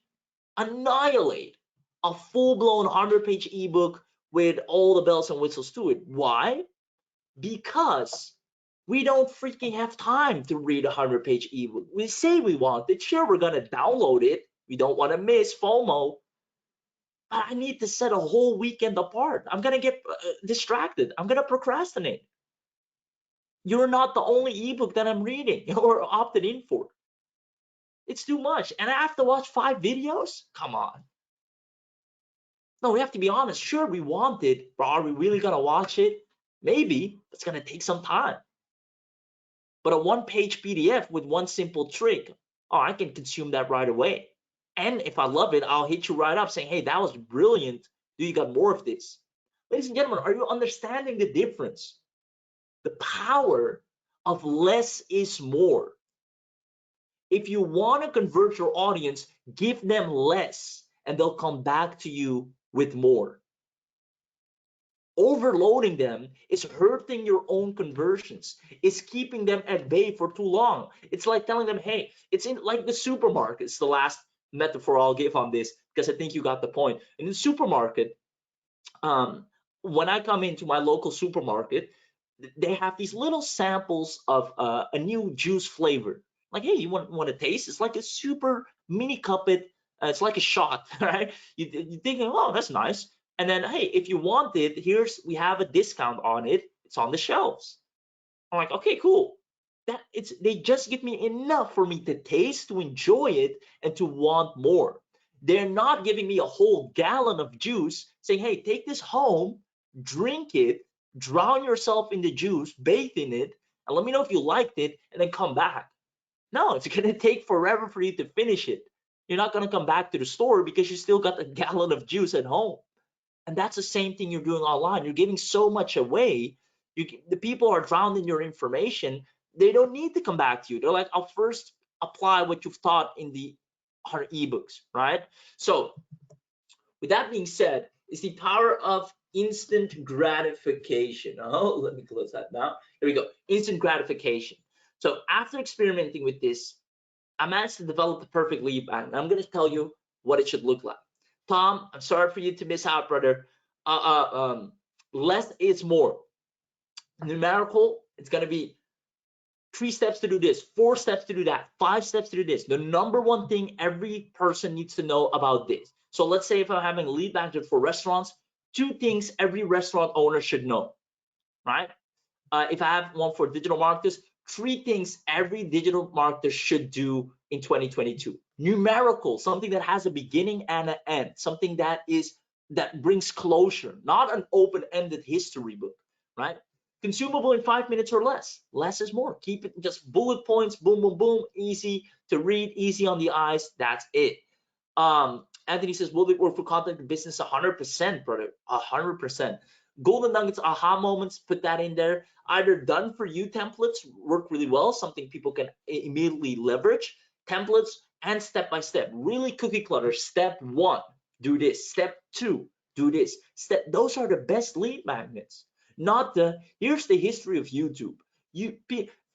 annihilate a full-blown 100-page ebook with all the bells and whistles to it? Why? Because we don't freaking have time to read a 100-page ebook. We say we want it. Sure, we're going to download it. We don't want to miss FOMO. But I need to set a whole weekend apart. I'm going to get distracted. I'm going to procrastinate. You're not the only ebook that I'm reading or opted in for. It's too much. And I have to watch 5 videos? Come on. No, we have to be honest. Sure, we want it, but are we really going to watch it? Maybe. It's going to take some time. But a one-page PDF with one simple trick, oh, I can consume that right away. And if I love it, I'll hit you right up saying, hey, that was brilliant. Do you got more of this? Ladies and gentlemen, are you understanding the difference? The power of less is more. If you want to convert your audience, give them less and they'll come back to you with more. Overloading them is hurting your own conversions. It's keeping them at bay for too long. It's like telling them, hey, it's in like the supermarket. It's the last metaphor I'll give on this because I think you got the point. In the supermarket, when I come into my local supermarket, they have these little samples of a new juice flavor. Like, hey, you want to taste? It's like a super mini cup. It's like a shot, right? You're thinking, oh, that's nice. And then, hey, if you want it, we have a discount on it. It's on the shelves. I'm like, okay, cool. They just give me enough for me to taste, to enjoy it, and to want more. They're not giving me a whole gallon of juice saying, hey, take this home, drink it, drown yourself in the juice, bathe in it, and let me know if you liked it, and then come back. No, it's going to take forever for you to finish it. You're not going to come back to the store because you still got a gallon of juice at home. And that's the same thing you're doing online. You're giving so much away. The people are drowned in your information. They don't need to come back to you. They're like, I'll first apply what you've taught in the ebooks, right? So with that being said, it's the power of instant gratification. Oh, let me close that now. Here we go. Instant gratification. So after experimenting with this, I managed to develop the perfect lead magnet. I'm going to tell you what it should look like. Tom, I'm sorry for you to miss out, brother. Less is more. Numerical, it's going to be 3 steps to do this, 4 steps to do that, 5 steps to do this. The number one thing every person needs to know about this. So let's say if I'm having a lead magnet for restaurants, 2 things every restaurant owner should know, right? If I have one for digital marketers, 3 things every digital marketer should do in 2022. Numerical, something that has a beginning and an end, something that brings closure, not an open-ended history book, right? Consumable in 5 minutes or less. Less is more. Keep it just bullet points, boom, boom, boom, easy to read, easy on the eyes. That's it. Anthony says, will it work for content business? 100%, brother, 100%. Golden nuggets, aha moments, put that in there. Either done for you templates work really well, something people can immediately leverage. Templates and step by step, really cookie clutter. Step 1, do this. Step 2, do this. Those are the best lead magnets. Not here's the history of YouTube.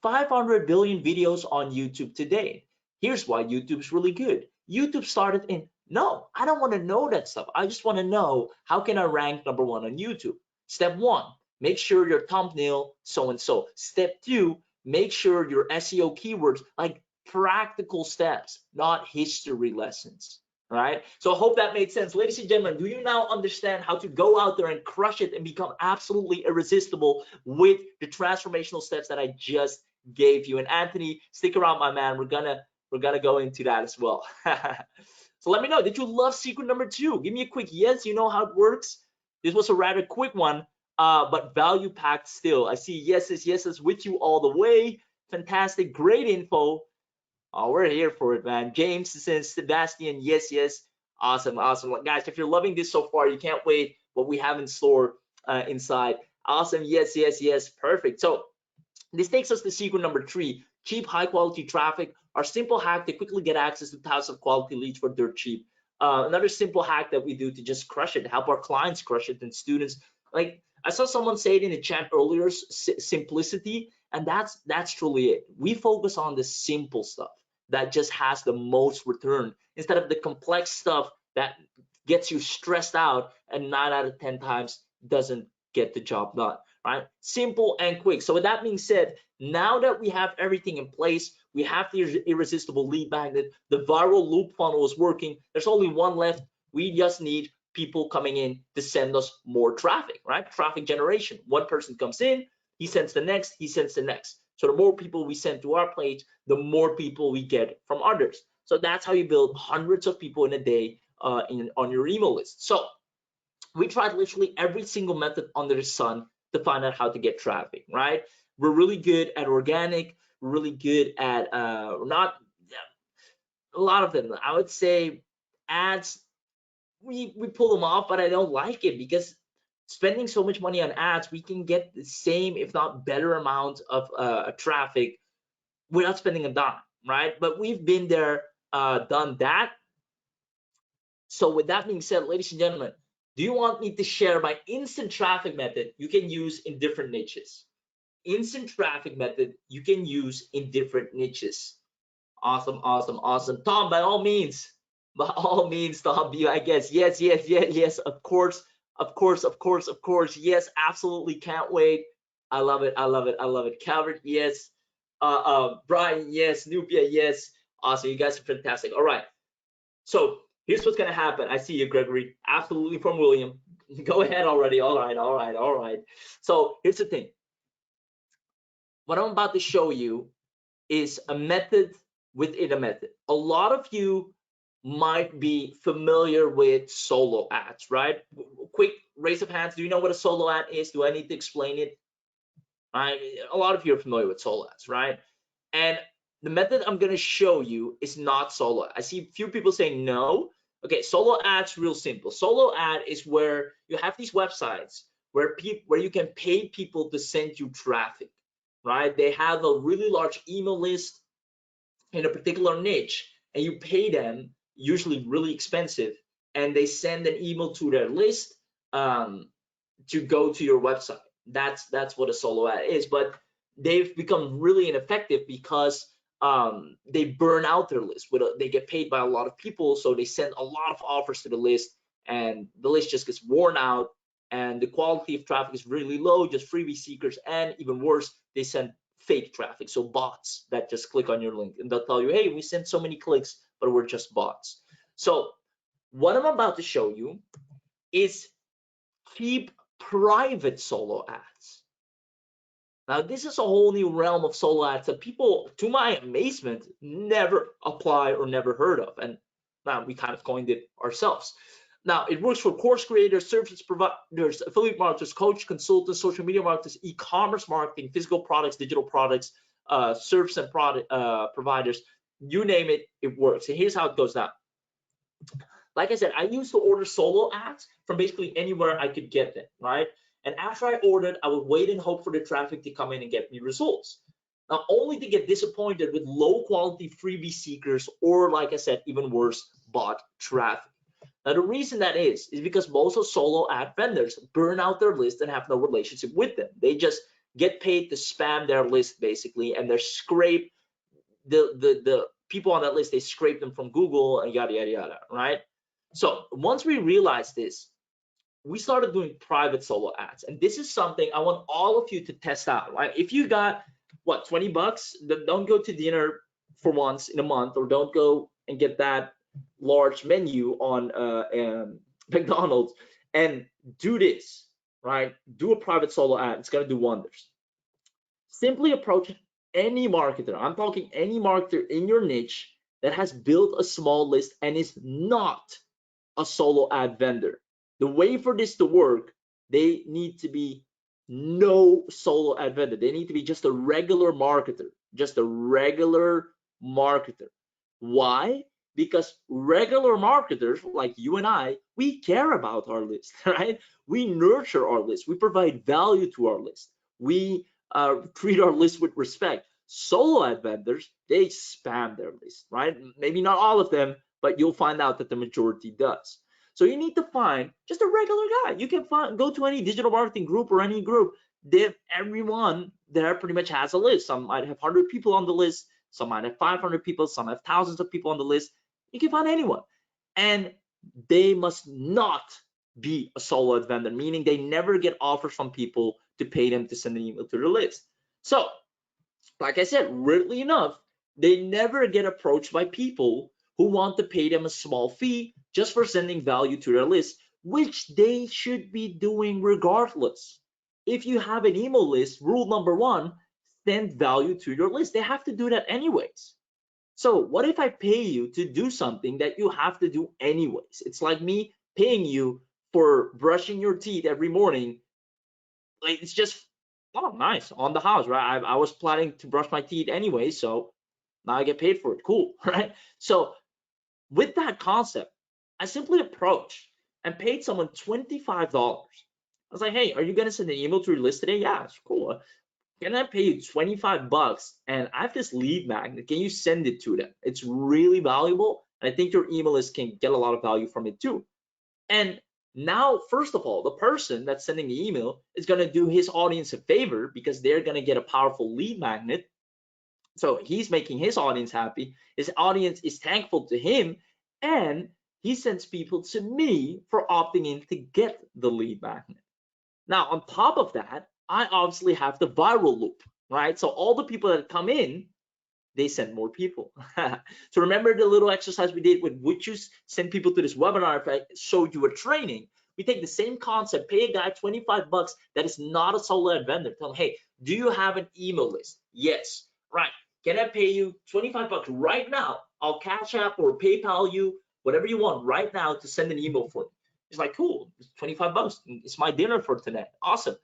500 billion videos on YouTube today. Here's why YouTube's really good. YouTube started in, no, I don't want to know that stuff. I just want to know how can I rank number 1 on YouTube. Step 1, make sure your thumbnail so-and-so. Step 2, make sure your SEO keywords, like practical steps, not history lessons. right? So I hope that made sense. Ladies and gentlemen, do you now understand how to go out there and crush it and become absolutely irresistible with the transformational steps that I just gave you? And Anthony, stick around, my man. We're gonna go into that as well. So let me know, did you love secret number 2? Give me a quick yes. You know how it works. This was a rather quick one, but value packed still. I see yeses with you all the way. Fantastic, great info. Oh, we're here for it, man. James says, Sebastian, yes. Awesome. Guys, if you're loving this so far, you can't wait what we have in store inside. Awesome, yes. Perfect. So this takes us to secret number 3, cheap, high quality traffic. Our simple hack to quickly get access to thousands of quality leads for dirt cheap. Another simple hack that we do to just crush it, help our clients crush it, and students. Like I saw someone say it in the chat earlier, simplicity, and that's truly it. We focus on the simple stuff that just has the most return instead of the complex stuff that gets you stressed out and 9 out of 10 times doesn't get the job done, right? Simple and quick. So with that being said, now that we have everything in place, we have the irresistible lead magnet, the viral loop funnel is working. There's only one left. We just need people coming in to send us more traffic, right? Traffic generation. One person comes in, he sends the next, he sends the next. So the more people we send to our page, the more people we get from others. So that's how you build hundreds of people in a day on your email list. So we tried literally every single method under the sun to find out how to get traffic, right? We're really good at organic. We're really good at not a lot of them. I would say ads, we pull them off, but I don't like it because spending so much money on ads, we can get the same, if not better amount of traffic without spending a dime, right? But we've been there, done that. So with that being said, ladies and gentlemen, do you want me to share my instant traffic method you can use in different niches? Instant traffic method you can use in different niches. Awesome. Tom, by all means, Tom, I guess. Yes, of course. Yes, absolutely, can't wait. I love it. Calvert, yes. Brian, yes. Nubia, yes. Awesome, you guys are fantastic. All right, so here's what's gonna happen. I see you, Gregory. Absolutely, from William. Go ahead already. All right. So here's the thing. What I'm about to show you is a method within a method. A lot of you might be familiar with solo ads, right? Quick raise of hands. Do you know what a solo ad is? Do I need to explain it? A lot of you are familiar with solo ads, right? And the method I'm going to show you is not solo. I see a few people saying no. Okay, solo ads, real simple. Solo ad is where you have these websites where you can pay people to send you traffic, right? They have a really large email list in a particular niche, and you pay them, usually really expensive, and they send an email to their list to go to your website. That's what a solo ad is, but they've become really ineffective because they burn out their list. They get paid by a lot of people, so they send a lot of offers to the list, and the list just gets worn out, and the quality of traffic is really low, just freebie seekers, and even worse, they send fake traffic, so bots that just click on your link and they'll tell you, hey, we sent so many clicks, but we're just bots. So what I'm about to show you is cheap private solo ads. Now, this is a whole new realm of solo ads that people, to my amazement, never apply or never heard of, and now we kind of coined it ourselves. Now, it works for course creators, service providers, affiliate marketers, coach, consultants, social media marketers, e-commerce marketing, physical products, digital products, service and product providers, you name it, it works. And here's how it goes down. Like I said, I used to order solo ads from basically anywhere I could get them, right? And after I ordered, I would wait and hope for the traffic to come in and get me results. Now, only to get disappointed with low quality freebie seekers, or like I said, even worse, bot traffic. Now, the reason that is because most of solo ad vendors burn out their list and have no relationship with them. They just get paid to spam their list basically, and they scrape the people on that list, they scrape them from Google and yada, yada, yada, right? So once we realized this, we started doing private solo ads. And this is something I want all of you to test out, right? If you got, what, $20, don't go to dinner for once in a month, or don't go and get that large menu on McDonald's and do this, right? Do a private solo ad. It's gonna do wonders. Simply approach any marketer. I'm talking any marketer in your niche that has built a small list and is not a solo ad vendor. The way for this to work, they need to be no solo ad vendor. They need to be just a regular marketer, just a regular marketer. Why? Because regular marketers like you and I, we care about our list, right? We nurture our list. We provide value to our list. We treat our list with respect. Solo ad vendors, they spam their list, right? Maybe not all of them, but you'll find out that the majority does. So you need to find just a regular guy. You can go to any digital marketing group or any group. Everyone there pretty much has a list. Some might have 100 people on the list. Some might have 500 people. Some have thousands of people on the list. You can find anyone. And they must not be a solo ad vendor, meaning they never get offers from people to pay them to send an email to their list. So, like I said, weirdly enough, they never get approached by people who want to pay them a small fee just for sending value to their list, which they should be doing regardless. If you have an email list, rule number one, send value to your list. They have to do that anyways. So what if I pay you to do something that you have to do anyways? It's like me paying you for brushing your teeth every morning. Like, it's just, oh, nice, on the house, right? I was planning to brush my teeth anyway, so now I get paid for it. Cool, right? So with that concept, I simply approached and paid someone $25. I was like, hey, are you gonna send an email to your list today? Yeah, it's cool. Can I pay you 25 bucks and I have this lead magnet? Can you send it to them? It's really valuable. And I think your email list can get a lot of value from it too. And now, first of all, the person that's sending the email is going to do his audience a favor because they're going to get a powerful lead magnet. So he's making his audience happy. His audience is thankful to him. And he sends people to me for opting in to get the lead magnet. Now, on top of that, I obviously have the viral loop, right? So all the people that come in, they send more people. So remember the little exercise we did with would you send people to this webinar if I showed you a training? We take the same concept, pay a guy 25 bucks that is not a solo ad vendor. Tell him, hey, do you have an email list? Yes. Right. Can I pay you 25 bucks right now? I'll Cash App or PayPal you, whatever you want right now to send an email for me. He's like, cool, it's 25 bucks. It's my dinner for today. Awesome.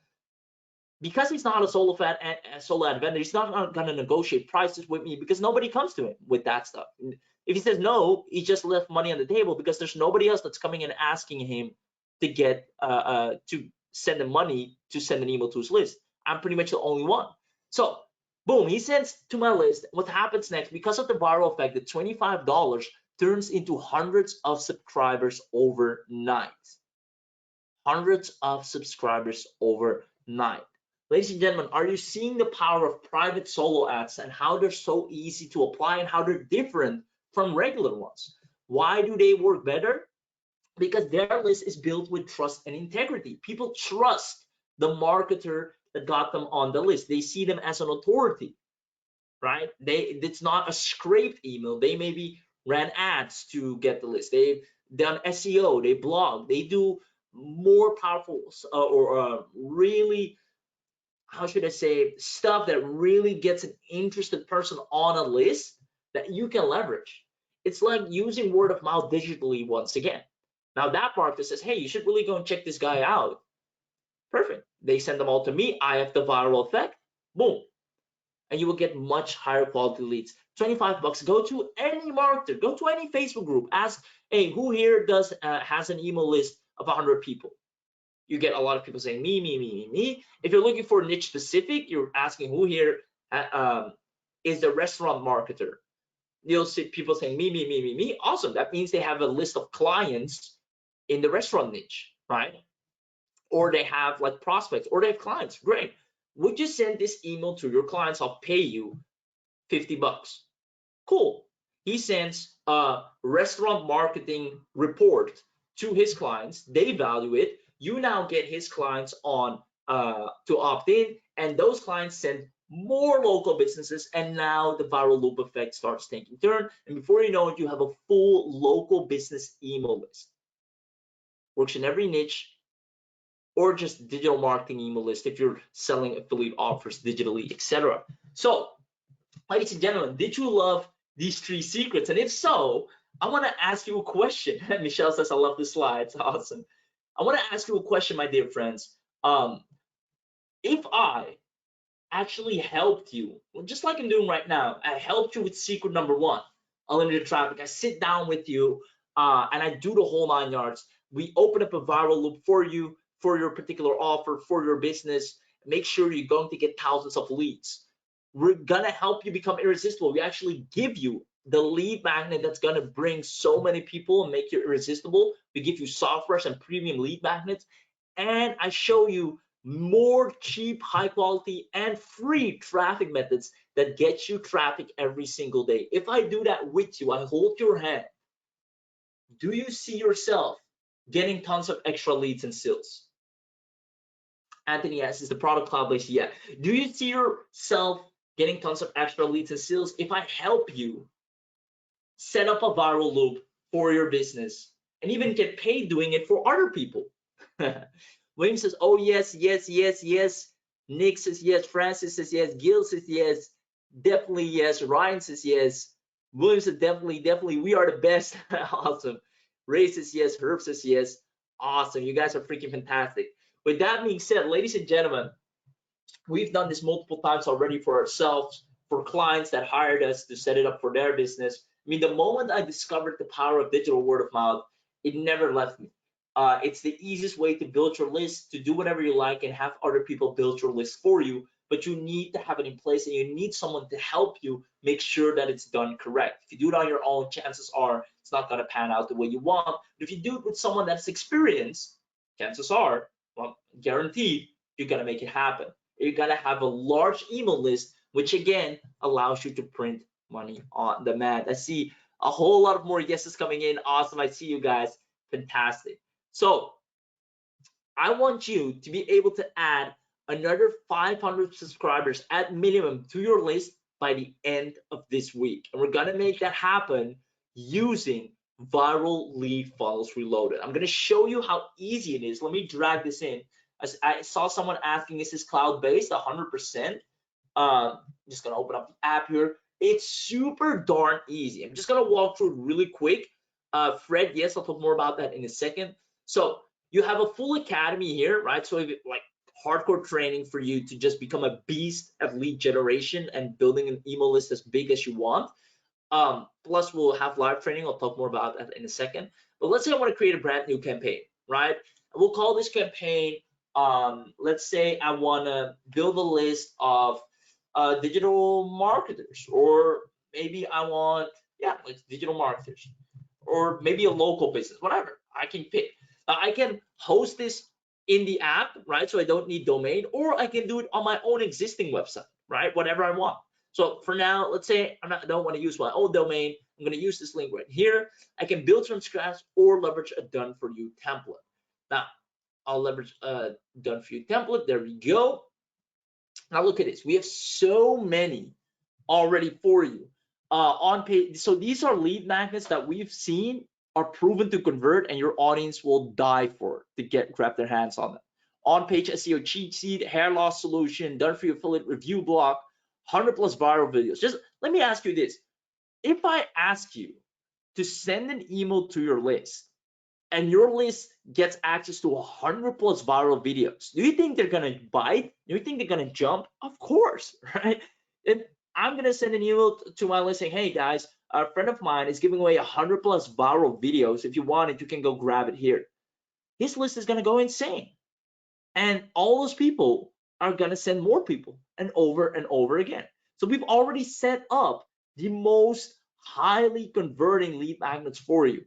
Because he's not a solo ad vendor, he's not going to negotiate prices with me because nobody comes to him with that stuff. If he says no, he just left money on the table because there's nobody else that's coming and asking him to get to send him money to send an email to his list. I'm pretty much the only one. So boom, he sends to my list. What happens next? Because of the viral effect, the $25 turns into hundreds of subscribers overnight. Hundreds of subscribers overnight. Ladies and gentlemen, are you seeing the power of private solo ads and how they're so easy to apply and how they're different from regular ones? Why do they work better? Because their list is built with trust and integrity. People trust the marketer that got them on the list. They see them as an authority, right? It's not a scraped email. They maybe ran ads to get the list. They've done SEO, they blog, they do more powerful really, how should I say, stuff that really gets an interested person on a list that you can leverage. It's like using word of mouth digitally once again. Now that marketer says, hey, you should really go and check this guy out. Perfect. They send them all to me. I have the viral effect. Boom. And you will get much higher quality leads. 25 bucks. Go to any marketer. Go to any Facebook group. Ask, hey, who here has an email list of 100 people? You get a lot of people saying me, me, me, me, me. If you're looking for niche specific, you're asking who here is the restaurant marketer. You'll see people saying me, me, me, me, me. Awesome. That means they have a list of clients in the restaurant niche, right? Or they have like prospects, or they have clients. Great. Would you send this email to your clients? I'll pay you 50 bucks. Cool. He sends a restaurant marketing report to his clients. They value it. You now get his clients on to opt in, and those clients send more local businesses, and now the viral loop effect starts taking turn. And before you know it, you have a full local business email list. Works in every niche, or just digital marketing email list if you're selling affiliate offers digitally, etc. So, ladies and gentlemen, did you love these 3 secrets? And if so, I want to ask you a question. Michelle says, I love the slides. Awesome. I want to ask you a question, my dear friends. If I actually helped you, just like I'm doing right now, I helped you with secret number 1, unlimited traffic. I sit down with you and I do the whole 9 yards. We open up a viral loop for you, for your particular offer, for your business. Make sure you're going to get thousands of leads. We're gonna help you become irresistible. We actually give you the lead magnet that's gonna bring so many people and make you irresistible. We give you softwares and premium lead magnets, and I show you more cheap, high quality, and free traffic methods that get you traffic every single day. If I do that with you, I hold your hand. Do you see yourself getting tons of extra leads and sales? Anthony asks, is the product cloud-based? Yeah. Do you see yourself getting tons of extra leads and sales if I help you set up a viral loop for your business and even get paid doing it for other people? William says, oh, yes, yes, yes, yes. Nick says yes. Francis says yes. Gil says yes. Definitely yes. Ryan says yes. William says definitely, definitely. We are the best. Awesome. Ray says yes. Herb says yes. Awesome. You guys are freaking fantastic. With that being said, ladies and gentlemen, we've done this multiple times already for ourselves, for clients that hired us to set it up for their business. I mean, the moment I discovered the power of digital word of mouth, it never left me. It's the easiest way to build your list, to do whatever you like and have other people build your list for you, but you need to have it in place and you need someone to help you make sure that it's done correct. If you do it on your own, chances are it's not going to pan out the way you want. But if you do it with someone that's experienced, chances are, well, guaranteed, you're going to make it happen. You're going to have a large email list, which again allows you to print money on demand. I see a whole lot of more yeses coming in. Awesome. I see you guys. Fantastic. So I want you to be able to add another 500 subscribers at minimum to your list by the end of this week. And we're going to make that happen using ViralLead Funnels Reloaded. I'm going to show you how easy it is. Let me drag this in. As I saw someone asking, is this cloud-based? 100%. Just going to open up the app here. It's super darn easy. I'm just going to walk through it really quick. Fred, yes, I'll talk more about that in a second. So you have a full academy here, right? So like hardcore training for you to just become a beast at lead generation and building an email list as big as you want. Plus we'll have live training. I'll talk more about that in a second. But let's say I want to create a brand new campaign, right? We'll call this campaign, let's say I want to build a list of digital marketers, or maybe I want, yeah, like digital marketers, or maybe a local business, whatever I can pick. I can host this in the app, right? So I don't need domain, or I can do it on my own existing website, right? Whatever I want. So for now, let's say I don't want to use my own domain. I'm going to use this link right here. I can build from scratch or leverage a done for you template. Now I'll leverage a done for you template. There we go. Now look at this. We have so many already for you on page. So these are lead magnets that we've seen are proven to convert, and your audience will die for it to grab their hands on them. On page SEO cheat sheet, hair loss solution, done for you affiliate review block, 100+ viral videos. Just let me ask you this. If I ask you to send an email to your list and your list gets access to 100+ viral videos, do you think they're gonna bite? Do you think they're gonna jump? Of course, right? And I'm gonna send an email to my list saying, hey guys, a friend of mine is giving away 100+ viral videos. If you want it, you can go grab it here. His list is gonna go insane. And all those people are gonna send more people and over again. So we've already set up the most highly converting lead magnets for you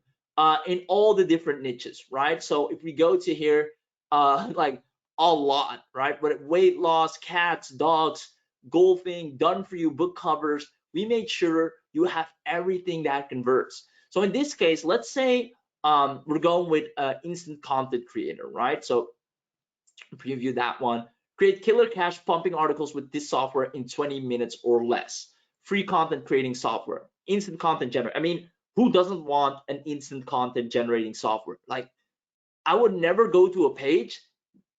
in all the different niches, right? So if we go to here, like a lot, right? But weight loss, cats, dogs, golfing, done for you, book covers, we made sure you have everything that converts. So in this case, let's say we're going with instant content creator, right? So preview that one. Create killer cash pumping articles with this software in 20 minutes or less. Free content creating software. Instant content generator. I mean, who doesn't want an instant content generating software? Like, I would never go to a page,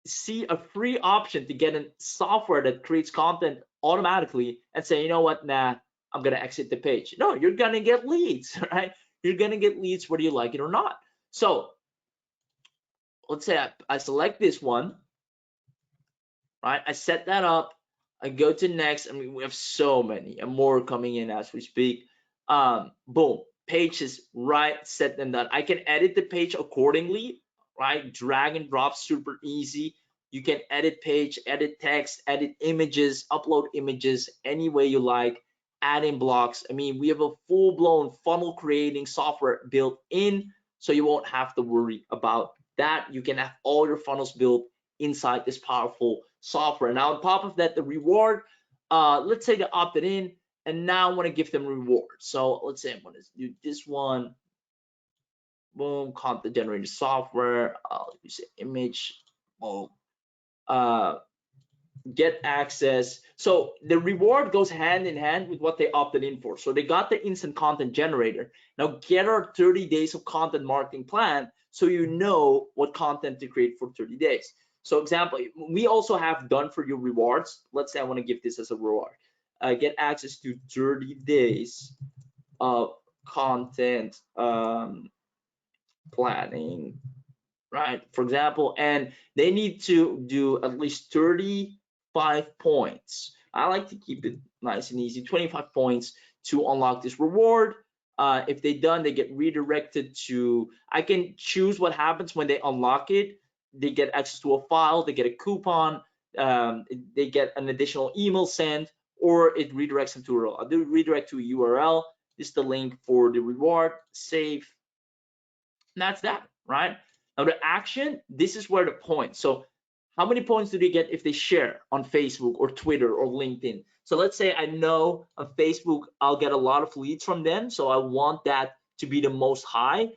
see a free option to get a software that creates content automatically and say, you know what, nah, I'm gonna exit the page. No, you're gonna get leads, right? You're gonna get leads whether you like it or not. So let's say I select this one, right? I set that up. I go to next. I mean, we have so many and more coming in as we speak. Boom, page is right, set and done. I can edit the page accordingly, right? Drag and drop, super easy. You can edit page, edit text, edit images, upload images any way you like, add in blocks. I mean, we have a full-blown funnel creating software built in, so you won't have to worry about that. You can have all your funnels built inside this powerful software. Now on top of that, the reward, let's say they opted in and now I want to give them reward. So let's say I'm going to do this one. Boom, content generator software. I'll use an image. Boom. Get access. So the reward goes hand in hand with what they opted in for. So they got the instant content generator. Now get our 30 days of content marketing plan so you know what content to create for 30 days. So example, we also have done for you rewards. Let's say I want to give this as a reward. Get access to 30 days of content planning, right? For example, and they need to do at least 35 points. I like to keep it nice and easy, 25 points to unlock this reward. If they done, they get redirected to, I can choose what happens when they unlock it. They get access to a file, they get a coupon, they get an additional email sent, or it redirects them to a URL. I'll do redirect to a URL. This is the link for the reward, save. And that's that, right? Now the action, this is where the points. So how many points do they get if they share on Facebook or Twitter or LinkedIn? So let's say I know on Facebook, I'll get a lot of leads from them. So I want that to be the most high.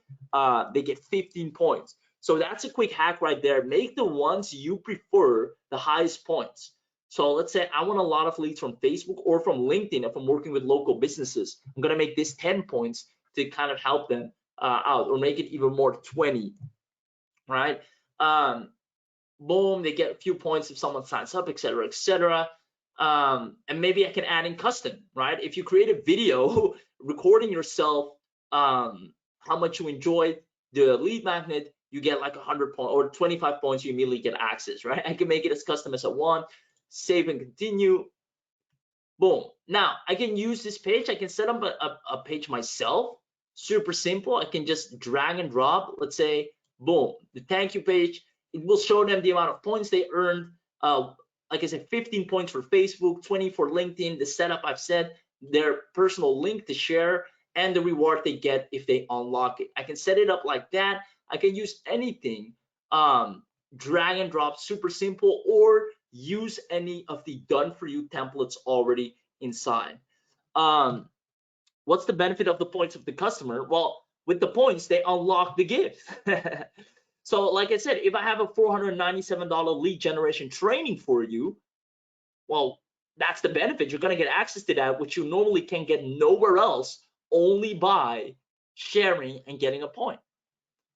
They get 15 points. So that's a quick hack right there. Make the ones you prefer the highest points. So let's say I want a lot of leads from Facebook or from LinkedIn. If I'm working with local businesses, I'm gonna make this 10 points to kind of help them out, or make it even more 20, right? Boom, they get a few points if someone signs up, etc., etc. And maybe I can add in custom, right? If you create a video recording yourself, how much you enjoyed the lead magnet, you get like 100 points or 25 points, you immediately get access, right? I can make it as custom as I want, save and continue. Boom. Now I can use this page. I can set up a page myself. Super simple. I can just drag and drop. Let's say, boom, the thank you page. It will show them the amount of points they earned. Like I said, 15 points for Facebook, 20 for LinkedIn. The setup I've said, their personal link to share, and the reward they get if they unlock it. I can set it up like that. I can use anything, drag and drop, super simple, or use any of the done for you templates already inside. What's the benefit of the points of the customer? Well, with the points, they unlock the gift. So like I said, if I have a $497 lead generation training for you, well, that's the benefit. You're going to get access to that, which you normally can get nowhere else, only by sharing and getting a point,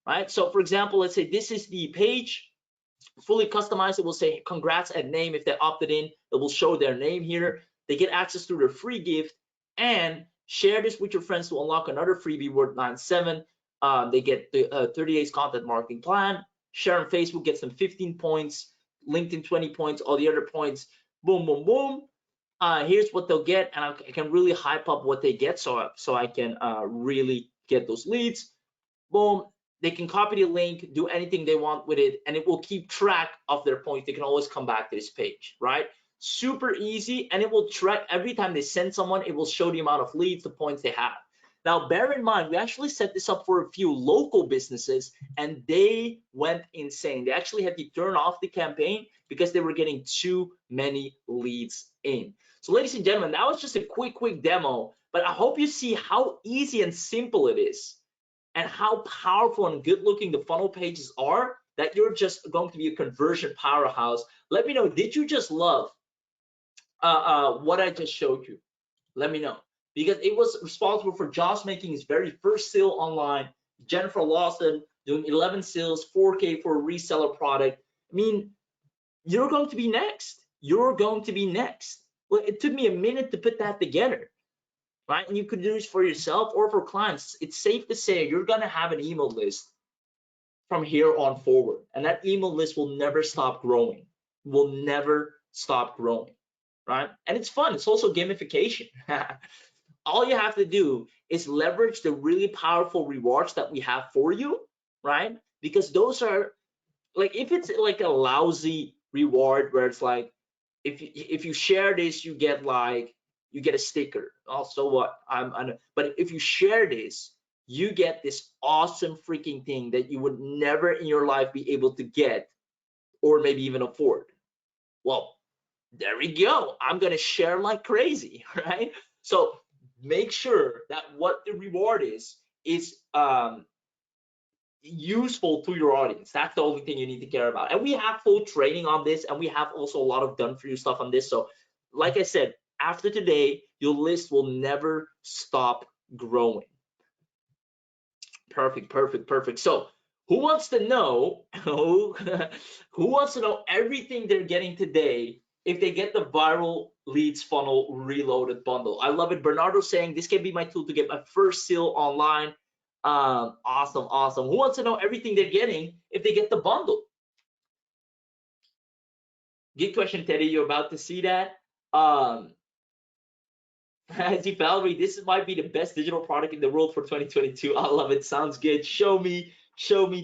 right? So for example, let's say this is the page, fully customized. It will say congrats at name. If they opted in, it will show their name here. They get access to their free gift, and share this with your friends to unlock another freebie worth 97. They get the 30 days content marketing plan. Share on Facebook gets them 15 points, LinkedIn 20 points, all the other points. Boom, boom, boom. Here's what they'll get, and I can really hype up what they get, so I can really get those leads. Boom. They can copy the link, do anything they want with it, and it will keep track of their points. They can always come back to this page, right? Super easy, and it will track every time they send someone. It will show the amount of leads, the points they have. Now, bear in mind, we actually set this up for a few local businesses, and they went insane. They actually had to turn off the campaign because they were getting too many leads in. So, ladies and gentlemen, that was just a quick demo, but I hope you see how easy and simple it is, and how powerful and good looking the funnel pages are that you're just going to be a conversion powerhouse, let me know. Did you just love what I just showed you? Let me know, because it was responsible for Josh making his very first sale online, Jennifer Lawson doing 11 sales, 4K for a reseller product. I mean, you're going to be next. You're going to be next. Well, it took me a minute to put that together, right? And you could do this for yourself or for clients. It's safe to say you're going to have an email list from here on forward, and that email list will never stop growing. Will never stop growing, right? And it's fun. It's also gamification. All you have to do is leverage the really powerful rewards that we have for you, right? Because those are like, if it's like a lousy reward where it's like, if you share this, you get a sticker. Also, what but if you share this, you get this awesome freaking thing that you would never in your life be able to get, or maybe even afford. Well, there we go. I'm gonna share like crazy, right? So make sure that what the reward is useful to your audience. That's the only thing you need to care about. And we have full training on this, and we have also a lot of done for you stuff on this. So like I said, after today, your list will never stop growing. Perfect, perfect, perfect. So who wants to know who wants to know everything they're getting today if they get the Viral Leads Funnel Reloaded bundle? I love it. Bernardo saying this can be my tool to get my first sale online. Awesome, awesome. Who wants to know everything they're getting if they get the bundle? Good question, Teddy. You're about to see that. I see Valerie, this might be the best digital product in the world for 2022. I love it. Sounds good. Show me,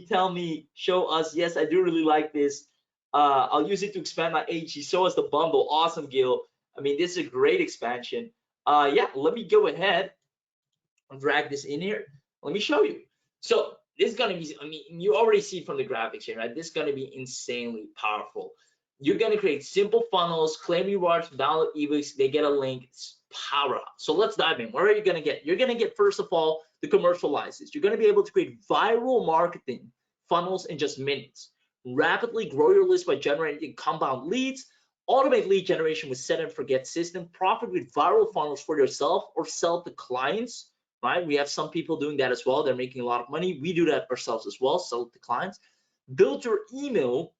tell me, show us. Yes, I do really like this. I'll use it to expand my AG. Show us the bundle. Awesome, Gil. I mean, this is a great expansion. Yeah, let me go ahead and drag this in here. Let me show you. So this is gonna be, I mean, you already see from the graphics here, right? This is gonna be insanely powerful. You're gonna create simple funnels, claim rewards, download ebooks, they get a link. It's powerhouse. So let's dive in. What are you gonna get? You're gonna get, first of all, the commercializers. You're gonna be able to create viral marketing funnels in just minutes. Rapidly grow your list by generating compound leads, automate lead generation with set and forget system, profit with viral funnels for yourself or sell to clients, right? We have some people doing that as well. They're making a lot of money. We do that ourselves as well, sell to clients. Build your email,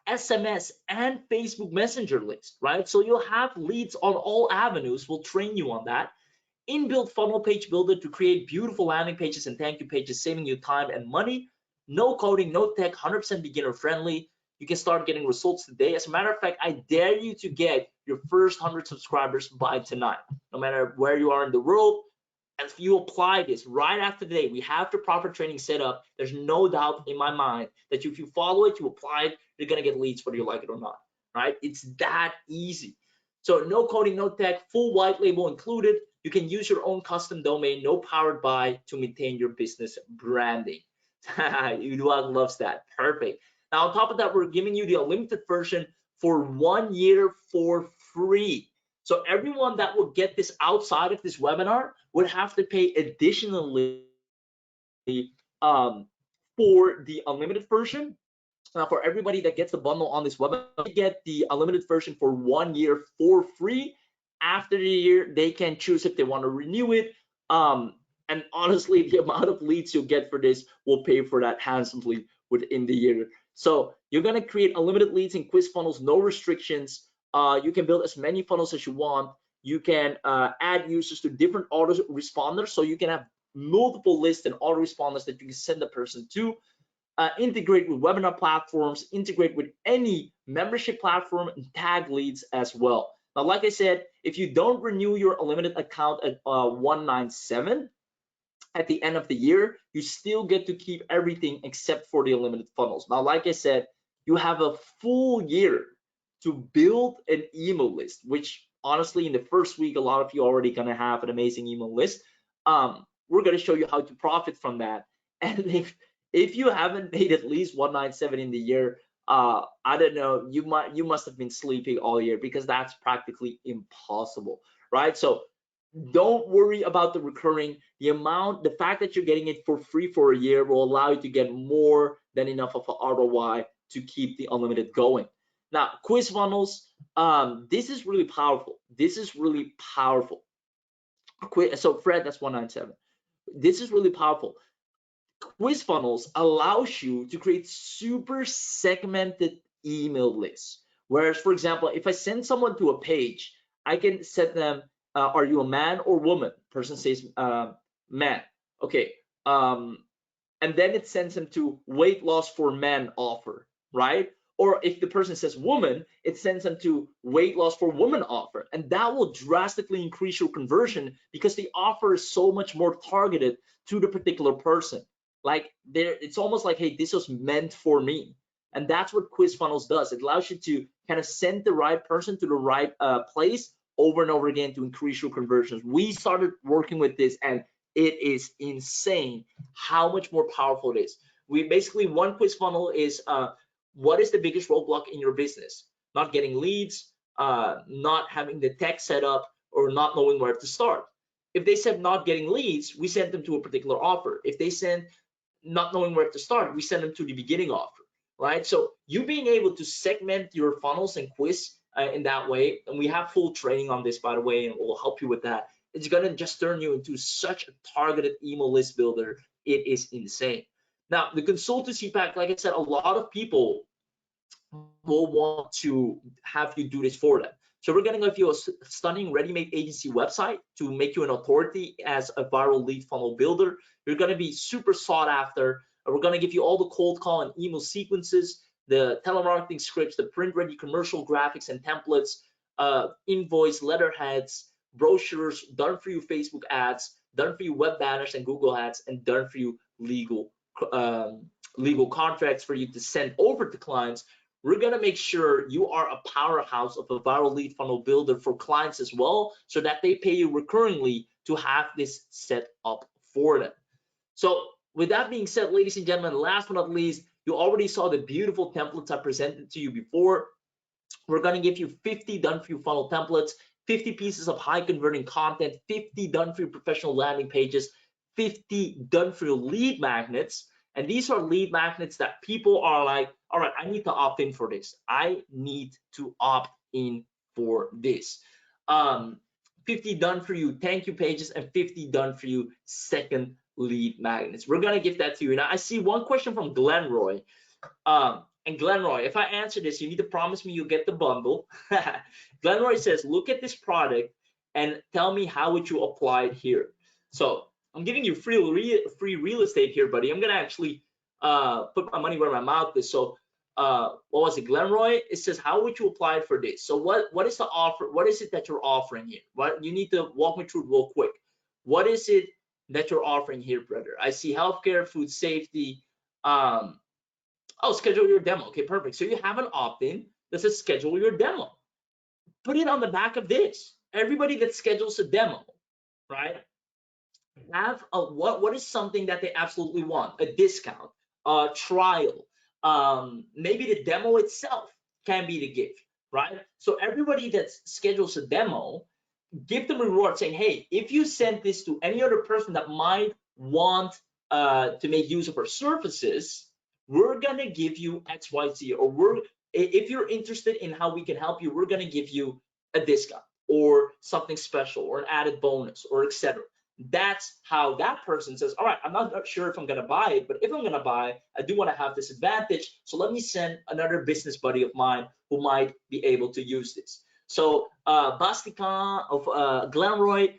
SMS, and Facebook Messenger list, right? So you'll have leads on all avenues. We'll train you on that. Inbuilt funnel page builder to create beautiful landing pages and thank you pages, saving you time and money. No coding, no tech, 100% beginner friendly. You can start getting results today. As a matter of fact, I dare you to get your first 100 subscribers by tonight, no matter where you are in the world. And if you apply this right after today, we have the proper training set up. There's no doubt in my mind that if you follow it, you apply it, you're gonna get leads whether you like it or not, right? It's that easy. So no coding, no tech, full white label included. You can use your own custom domain, no powered by, to maintain your business branding. Eduard loves that. Perfect. Now, on top of that, we're giving you the unlimited version for 1 year for free. So everyone that will get this outside of this webinar would have to pay additionally for the unlimited version. Now, for everybody that gets the bundle on this webinar, they get the unlimited version for 1 year for free. After the year, they can choose if they want to renew it. And honestly, the amount of leads you'll get for this will pay for that handsomely within the year. So you're gonna create unlimited leads and quiz funnels, no restrictions. You can build as many funnels as you want. You can add users to different autoresponders, so you can have multiple lists and autoresponders that you can send the person to. Integrate with webinar platforms, integrate with any membership platform, and tag leads as well. Now, like I said, if you don't renew your unlimited account at 197 at the end of the year, you still get to keep everything except for the unlimited funnels. Now, like I said, you have a full year to build an email list, which honestly, in the first week, a lot of you are already gonna have an amazing email list. We're gonna show you how to profit from that. And if you haven't made at least 197 in the year, I don't know, you must have been sleeping all year, because that's practically impossible, right? So don't worry about the recurring. The fact that you're getting it for free for a year will allow you to get more than enough of an ROI to keep the unlimited going. Now, quiz funnels, this is really powerful. This is really powerful. So Fred, that's 197. This is really powerful. Quiz funnels allows you to create super segmented email lists. Whereas, for example, if I send someone to a page, I can set them, are you a man or woman? Person says man. Okay. And then it sends them to weight loss for men offer, right? Or if the person says woman, it sends them to weight loss for woman offer. And that will drastically increase your conversion because the offer is so much more targeted to the particular person. Like there, it's almost like, hey, this was meant for me. And that's what quiz funnels does. It allows you to kind of send the right person to the right place over and over again to increase your conversions. We started working with this and it is insane how much more powerful it is. We basically, one quiz funnel is what is the biggest roadblock in your business? Not getting leads, not having the tech set up, or not knowing where to start. If they said not getting leads, we send them to a particular offer. If they send not knowing where to start, we send them to the beginning offer, right? So you being able to segment your funnels and quiz in that way, and we have full training on this, by the way, and we'll help you with that. It's gonna just turn you into such a targeted email list builder. It is insane. Now, the consultancy pack, like I said, a lot of people will want to have you do this for them. So we're gonna give you a stunning ready-made agency website to make you an authority as a viral lead funnel builder. You're gonna be super sought after. We're gonna give you all the cold call and email sequences, the telemarketing scripts, the print-ready commercial graphics and templates, invoice, letterheads, brochures, done for you Facebook ads, done for you web banners and Google ads, and done for you legal contracts for you to send over to clients. We're gonna make sure you are a powerhouse of a viral lead funnel builder for clients as well, so that they pay you recurringly to have this set up for them. So with that being said, ladies and gentlemen, last but not least, you already saw the beautiful templates I presented to you before. We're gonna give you 50 done for you funnel templates, 50 pieces of high converting content, 50 done for you professional landing pages, 50 done for you lead magnets. And these are lead magnets that people are like, all right, I need to opt in for this. I need to opt in for this. 50 done for you thank you pages and 50 done for you second lead magnets. We're gonna give that to you. Now I see one question from Glenroy. And Glenroy, if I answer this, you need to promise me you'll get the bundle. Glenroy says, look at this product and tell me how would you apply it here. So I'm giving you free real estate here, buddy. I'm gonna actually put my money where my mouth is. So what was it, Glenroy? It says, how would you apply it for this? So what is the offer? What is it that you're offering here? What you need to walk me through real quick. What is it that you're offering here, brother? I see healthcare, food safety. Oh, schedule your demo. Okay, perfect. So you have an opt-in that says schedule your demo. Put it on the back of this. Everybody that schedules a demo, right? Have a what is something that they absolutely want? A discount, a trial, maybe the demo itself can be the gift, right? So everybody that schedules a demo, give them a reward saying, hey, if you send this to any other person that might want to make use of our services, we're gonna give you XYZ, or if you're interested in how we can help you, we're gonna give you a discount or something special or an added bonus or etc. That's how that person says, all right, I'm not sure if I'm gonna buy it, but if I'm gonna buy, I do want to have this advantage, so let me send another business buddy of mine who might be able to use this. So Bastican of Glenroy,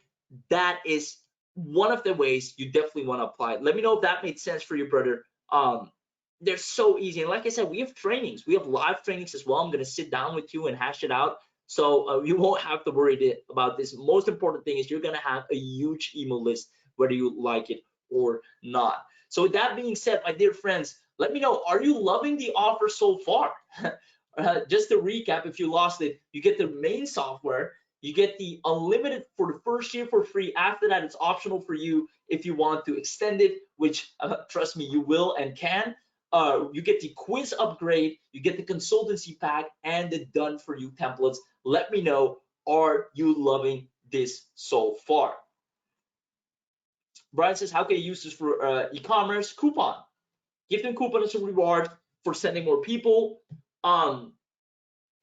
that is one of the ways you definitely want to apply it. Let me know if that made sense for you, brother. They're so easy, and like I said, we have trainings, we have live trainings as well. I'm going to sit down with you and hash it out, so you won't have to worry about this. Most important thing is you're going to have a huge email list, whether you like it or not. So with that being said, my dear friends, let me know, are you loving the offer so far? Just to recap, if you lost it, you get the main software, you get the unlimited for the first year for free. After that, it's optional for you if you want to extend it, which trust me, you will and can. You get the quiz upgrade, you get the consultancy pack, and the done for you templates. Let me know, are you loving this so far? Brian says, how can I use this for e-commerce? Coupon. give them coupon as a reward for sending more people.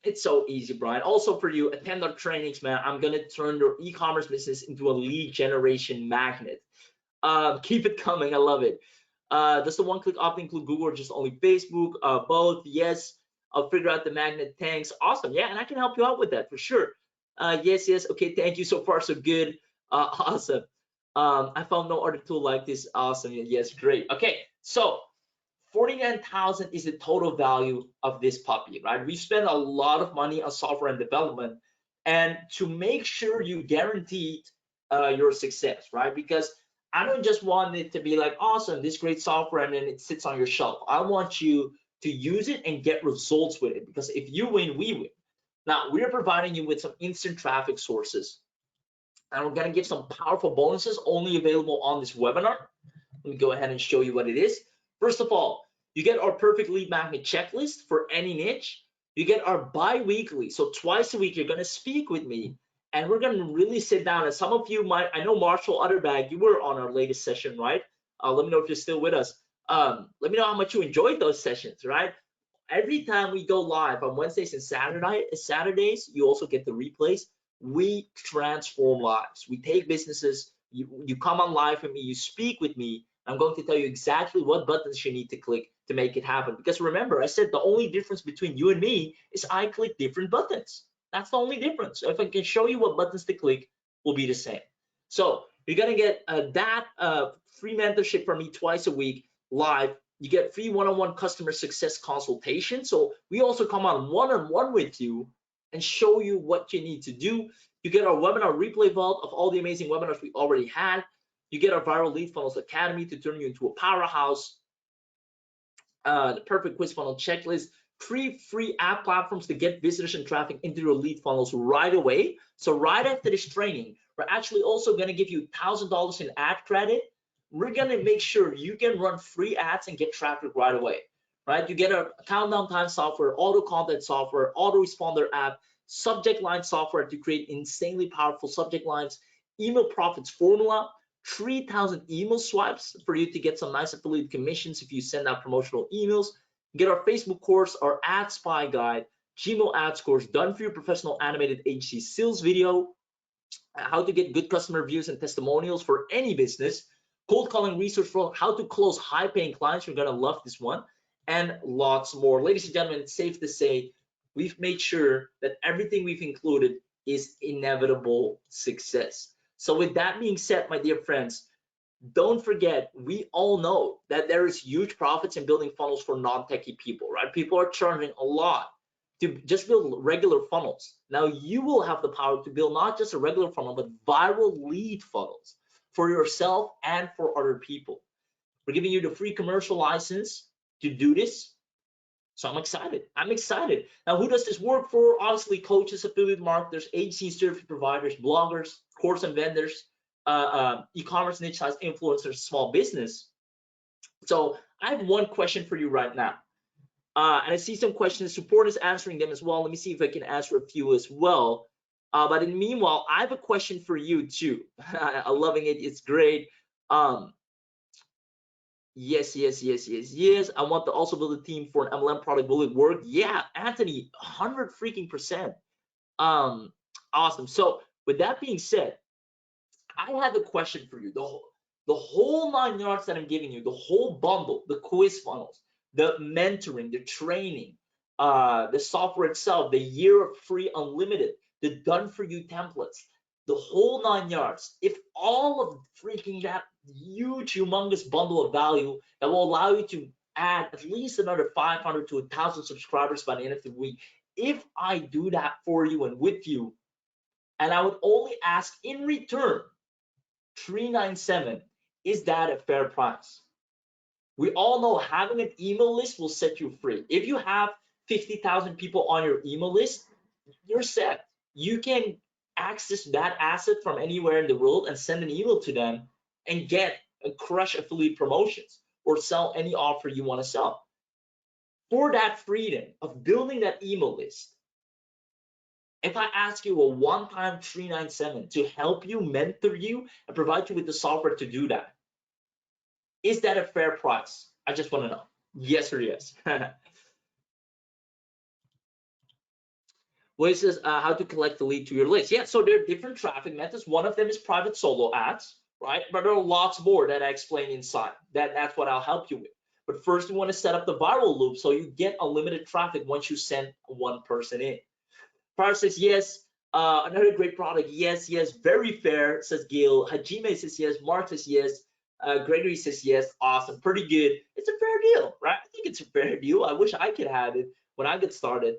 It's so easy, Brian. Also for you, attend our trainings, man. I'm gonna turn your e-commerce business into a lead generation magnet. Keep it coming. I love it. Does the one-click opt include Google or just only Facebook? Both. Yes. I'll figure out the magnet. Thanks. Awesome. Yeah, and I can help you out with that for sure. Yes. Okay. Thank you. So far, so good. Awesome. I found no other tool like this. Awesome. Yes. Great. Okay. So 49,000 is the total value of this puppy, right? We spend a lot of money on software and development, and to make sure you guaranteed your success, right? Because I don't just want it to be like, awesome, this great software, and then it sits on your shelf. I want you to use it and get results with it, because if you win, we win. Now, we're providing you with some instant traffic sources, and we're gonna give some powerful bonuses only available on this webinar. Let me go ahead and show you what it is. First of all, you get our perfect lead magnet checklist for any niche. You get our bi-weekly, so twice a week you're gonna speak with me, and we're gonna really sit down. And some of you might, I know Marshall Utterbag, you were on our latest session, right? Let me know if you're still with us. Let me know how much you enjoyed those sessions, right? Every time we go live on Wednesdays and Saturdays, you also get the replays. We transform lives. We take businesses. You come on live with me, you speak with me. I'm going to tell you exactly what buttons you need to click to make it happen. Because remember, I said the only difference between you and me is I click different buttons. That's the only difference. So if I can show you what buttons to click, will be the same. So you're gonna get that free mentorship from me twice a week live. You get free one-on-one customer success consultation. So we also come on one-on-one with you and show you what you need to do. You get our webinar replay vault of all the amazing webinars we already had. You get our Viral Lead Funnels Academy to turn you into a powerhouse. The perfect quiz funnel checklist, 3 free app platforms to get visitors and traffic into your lead funnels right away. So right after this training, we're actually also going to give you $1,000 in ad credit. We're going to make sure you can run free ads and get traffic right away, right? You get a countdown time software, auto content software, auto responder app, subject line software to create insanely powerful subject lines, email profits formula, 3,000 email swipes for you to get some nice affiliate commissions if you send out promotional emails. Get our Facebook course, our ad spy guide, Gmail ads course, done for you professional animated HD sales video, how to get good customer reviews and testimonials for any business, cold calling research for how to close high paying clients. You're gonna love this one, and lots more. Ladies and gentlemen, it's safe to say we've made sure that everything we've included is inevitable success. So with that being said, my dear friends, don't forget, we all know that there is huge profits in building funnels for non-techie people, right? People are charging a lot to just build regular funnels. Now you will have the power to build not just a regular funnel, but viral lead funnels for yourself and for other people. We're giving you the free commercial license to do this. So I'm excited. Now, who does this work for? Obviously, coaches, affiliate marketers, agency service providers, bloggers, course and vendors, e-commerce niche size influencers, small business. So I have one question for you right now. And I see some questions. Support is answering them as well. Let me see if I can answer a few as well. But in the meanwhile, I have a question for you too. I'm loving it. It's great. Yes. I want to also build a team for an MLM product. Will it work? Yeah, Anthony, 100%. Awesome. So with that being said, I have a question for you. The whole 9 yards that I'm giving you, the whole bundle, the quiz funnels, the mentoring, the training, the software itself, the year of free unlimited, the done for you templates, the whole 9 yards. If all of freaking that huge, humongous bundle of value that will allow you to add at least another 500 to 1,000 subscribers by the end of the week, if I do that for you and with you, and I would only ask in return $397, is that a fair price? We all know having an email list will set you free. If you have 50,000 people on your email list, you're set. You can access that asset from anywhere in the world and send an email to them and get and crush affiliate promotions or sell any offer you want to sell. For that freedom of building that email list, if I ask you a one-time $397 to help you, mentor you, and provide you with the software to do that, is that a fair price? I just want to know. Yes or yes. Well, it says how to collect the lead to your list. Yeah, so there are different traffic methods. One of them is private solo ads, right? But there are lots more that I explain inside. That's what I'll help you with. But first, you want to set up the viral loop so you get unlimited traffic once you send one person in. Par says yes. Another great product. Yes, yes. Very fair, says Gil. Hajime says yes. Mark says yes. Gregory says yes. Awesome. Pretty good. It's a fair deal, right? I think it's a fair deal. I wish I could have it when I get started.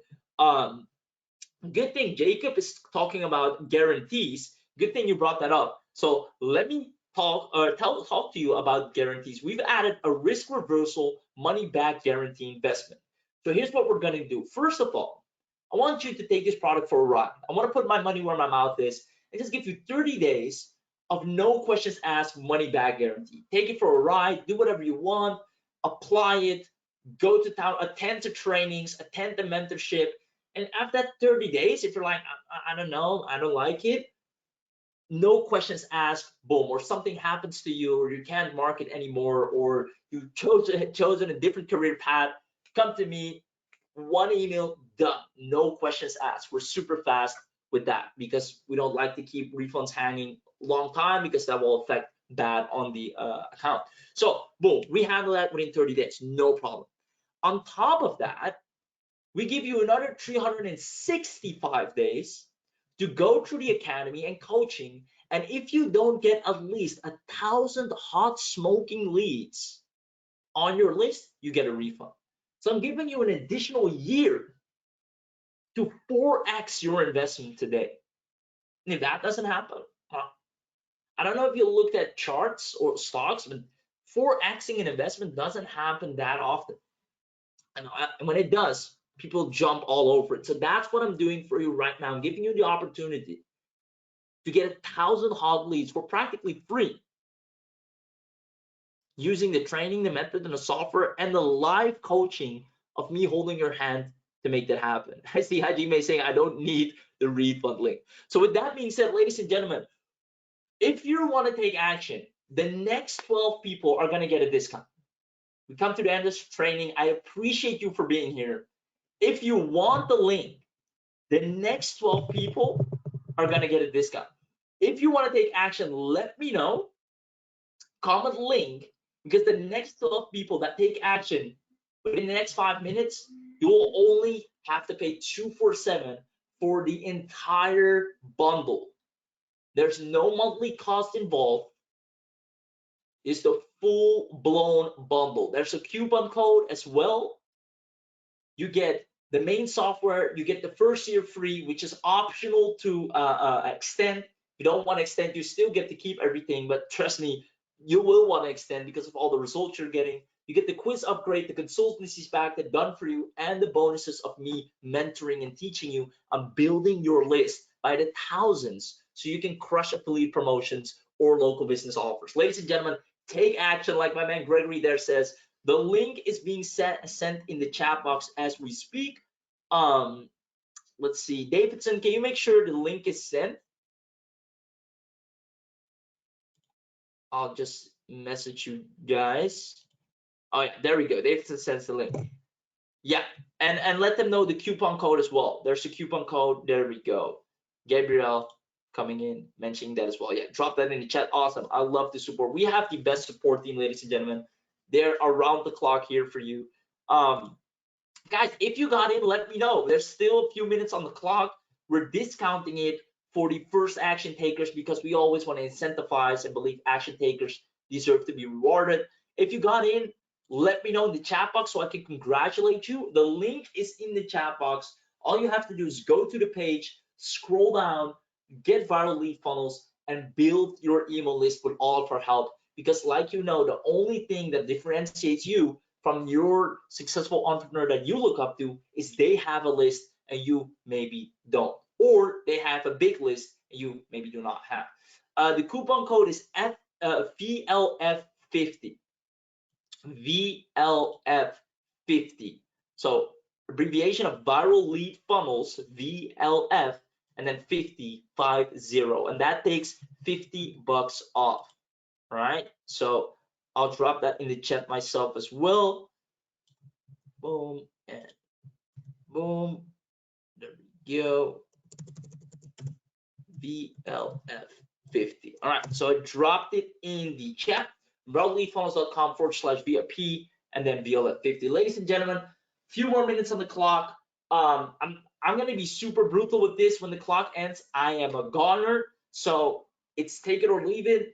Good thing Jacob is talking about guarantees. Good thing you brought that up. So let me talk to you about guarantees. We've added a risk reversal money back guarantee investment. So here's what we're going to do. First of all, I want you to take this product for a ride. I want to put my money where my mouth is and just give you 30 days of no questions asked money back guarantee. Take it for a ride, do whatever you want, apply it, go to town, attend to trainings, attend the mentorship, and after that 30 days, if you're like, I don't know, I don't like it, no questions asked, boom, or something happens to you, or you can't market anymore, or you've chosen a different career path, come to me, one email, done. No questions asked. We're super fast with that because we don't like to keep refunds hanging long time because that will affect bad on the account. So boom, we handle that within 30 days, no problem. On top of that, we give you another 365 days to go through the academy and coaching. And if you don't get at least 1,000 hot smoking leads on your list, you get a refund. So I'm giving you an additional year to 4x your investment today. And if that doesn't happen, I don't know if you looked at charts or stocks, but 4xing an investment doesn't happen that often. And when it does, people jump all over it. So that's what I'm doing for you right now. I'm giving you the opportunity to get 1,000 hot leads for practically free using the training, the method, and the software, and the live coaching of me holding your hand to make that happen. I see Hajime saying I don't need the refund link. So with that being said, ladies and gentlemen, if you want to take action, the next 12 people are going to get a discount. We come to the end of this training. I appreciate you for being here. If you want the link, the next 12 people are going to get a discount. If you want to take action, let me know. Comment link, because the next 12 people that take action within the next 5 minutes, you will only have to pay $247 for the entire bundle. There's no monthly cost involved. It's the full-blown bundle. There's a coupon code as well. You get the main software, you get the first year free, which is optional to extend. If you don't want to extend, you still get to keep everything, but trust me, you will want to extend because of all the results you're getting. You get the quiz upgrade, the consultancies back that done for you, and the bonuses of me mentoring and teaching you on building your list by the thousands so you can crush affiliate promotions or local business offers. Ladies and gentlemen, take action like my man Gregory there says. The link is being sent in the chat box as we speak. Let's see, Davidson, can you make sure the link is sent? I'll just message you guys. Oh yeah, there we go. Davidson sends the link. Yeah, and let them know the coupon code as well. There's a coupon code. There we go. Gabriel coming in, mentioning that as well. Yeah, drop that in the chat. Awesome. I love the support. We have the best support team, ladies and gentlemen. They're around the clock here for you. Guys, if you got in, let me know. There's still a few minutes on the clock. We're discounting it for the first action takers because we always want to incentivize and believe action takers deserve to be rewarded. If you got in, let me know in the chat box so I can congratulate you. The link is in the chat box. All you have to do is go to the page, scroll down, get ViralLead Funnels, and build your email list with all of our help. Because like you know, the only thing that differentiates you from your successful entrepreneur that you look up to is they have a list and you maybe don't, or they have a big list and you maybe do not have. The coupon code is VLF50. VLF50. So abbreviation of ViralLead Funnels, VLF, and then 50, 50, and that takes $50 off. Right? So I'll drop that in the chat myself as well. boom, and boom. There we go. VLF50. All right, so I dropped it in the chat. ViralLeadFunnels.com/VIP and then VLF50. Ladies and gentlemen, a few more minutes on the clock. I'm gonna be super brutal with this when the clock ends. I am a goner, so it's take it or leave it.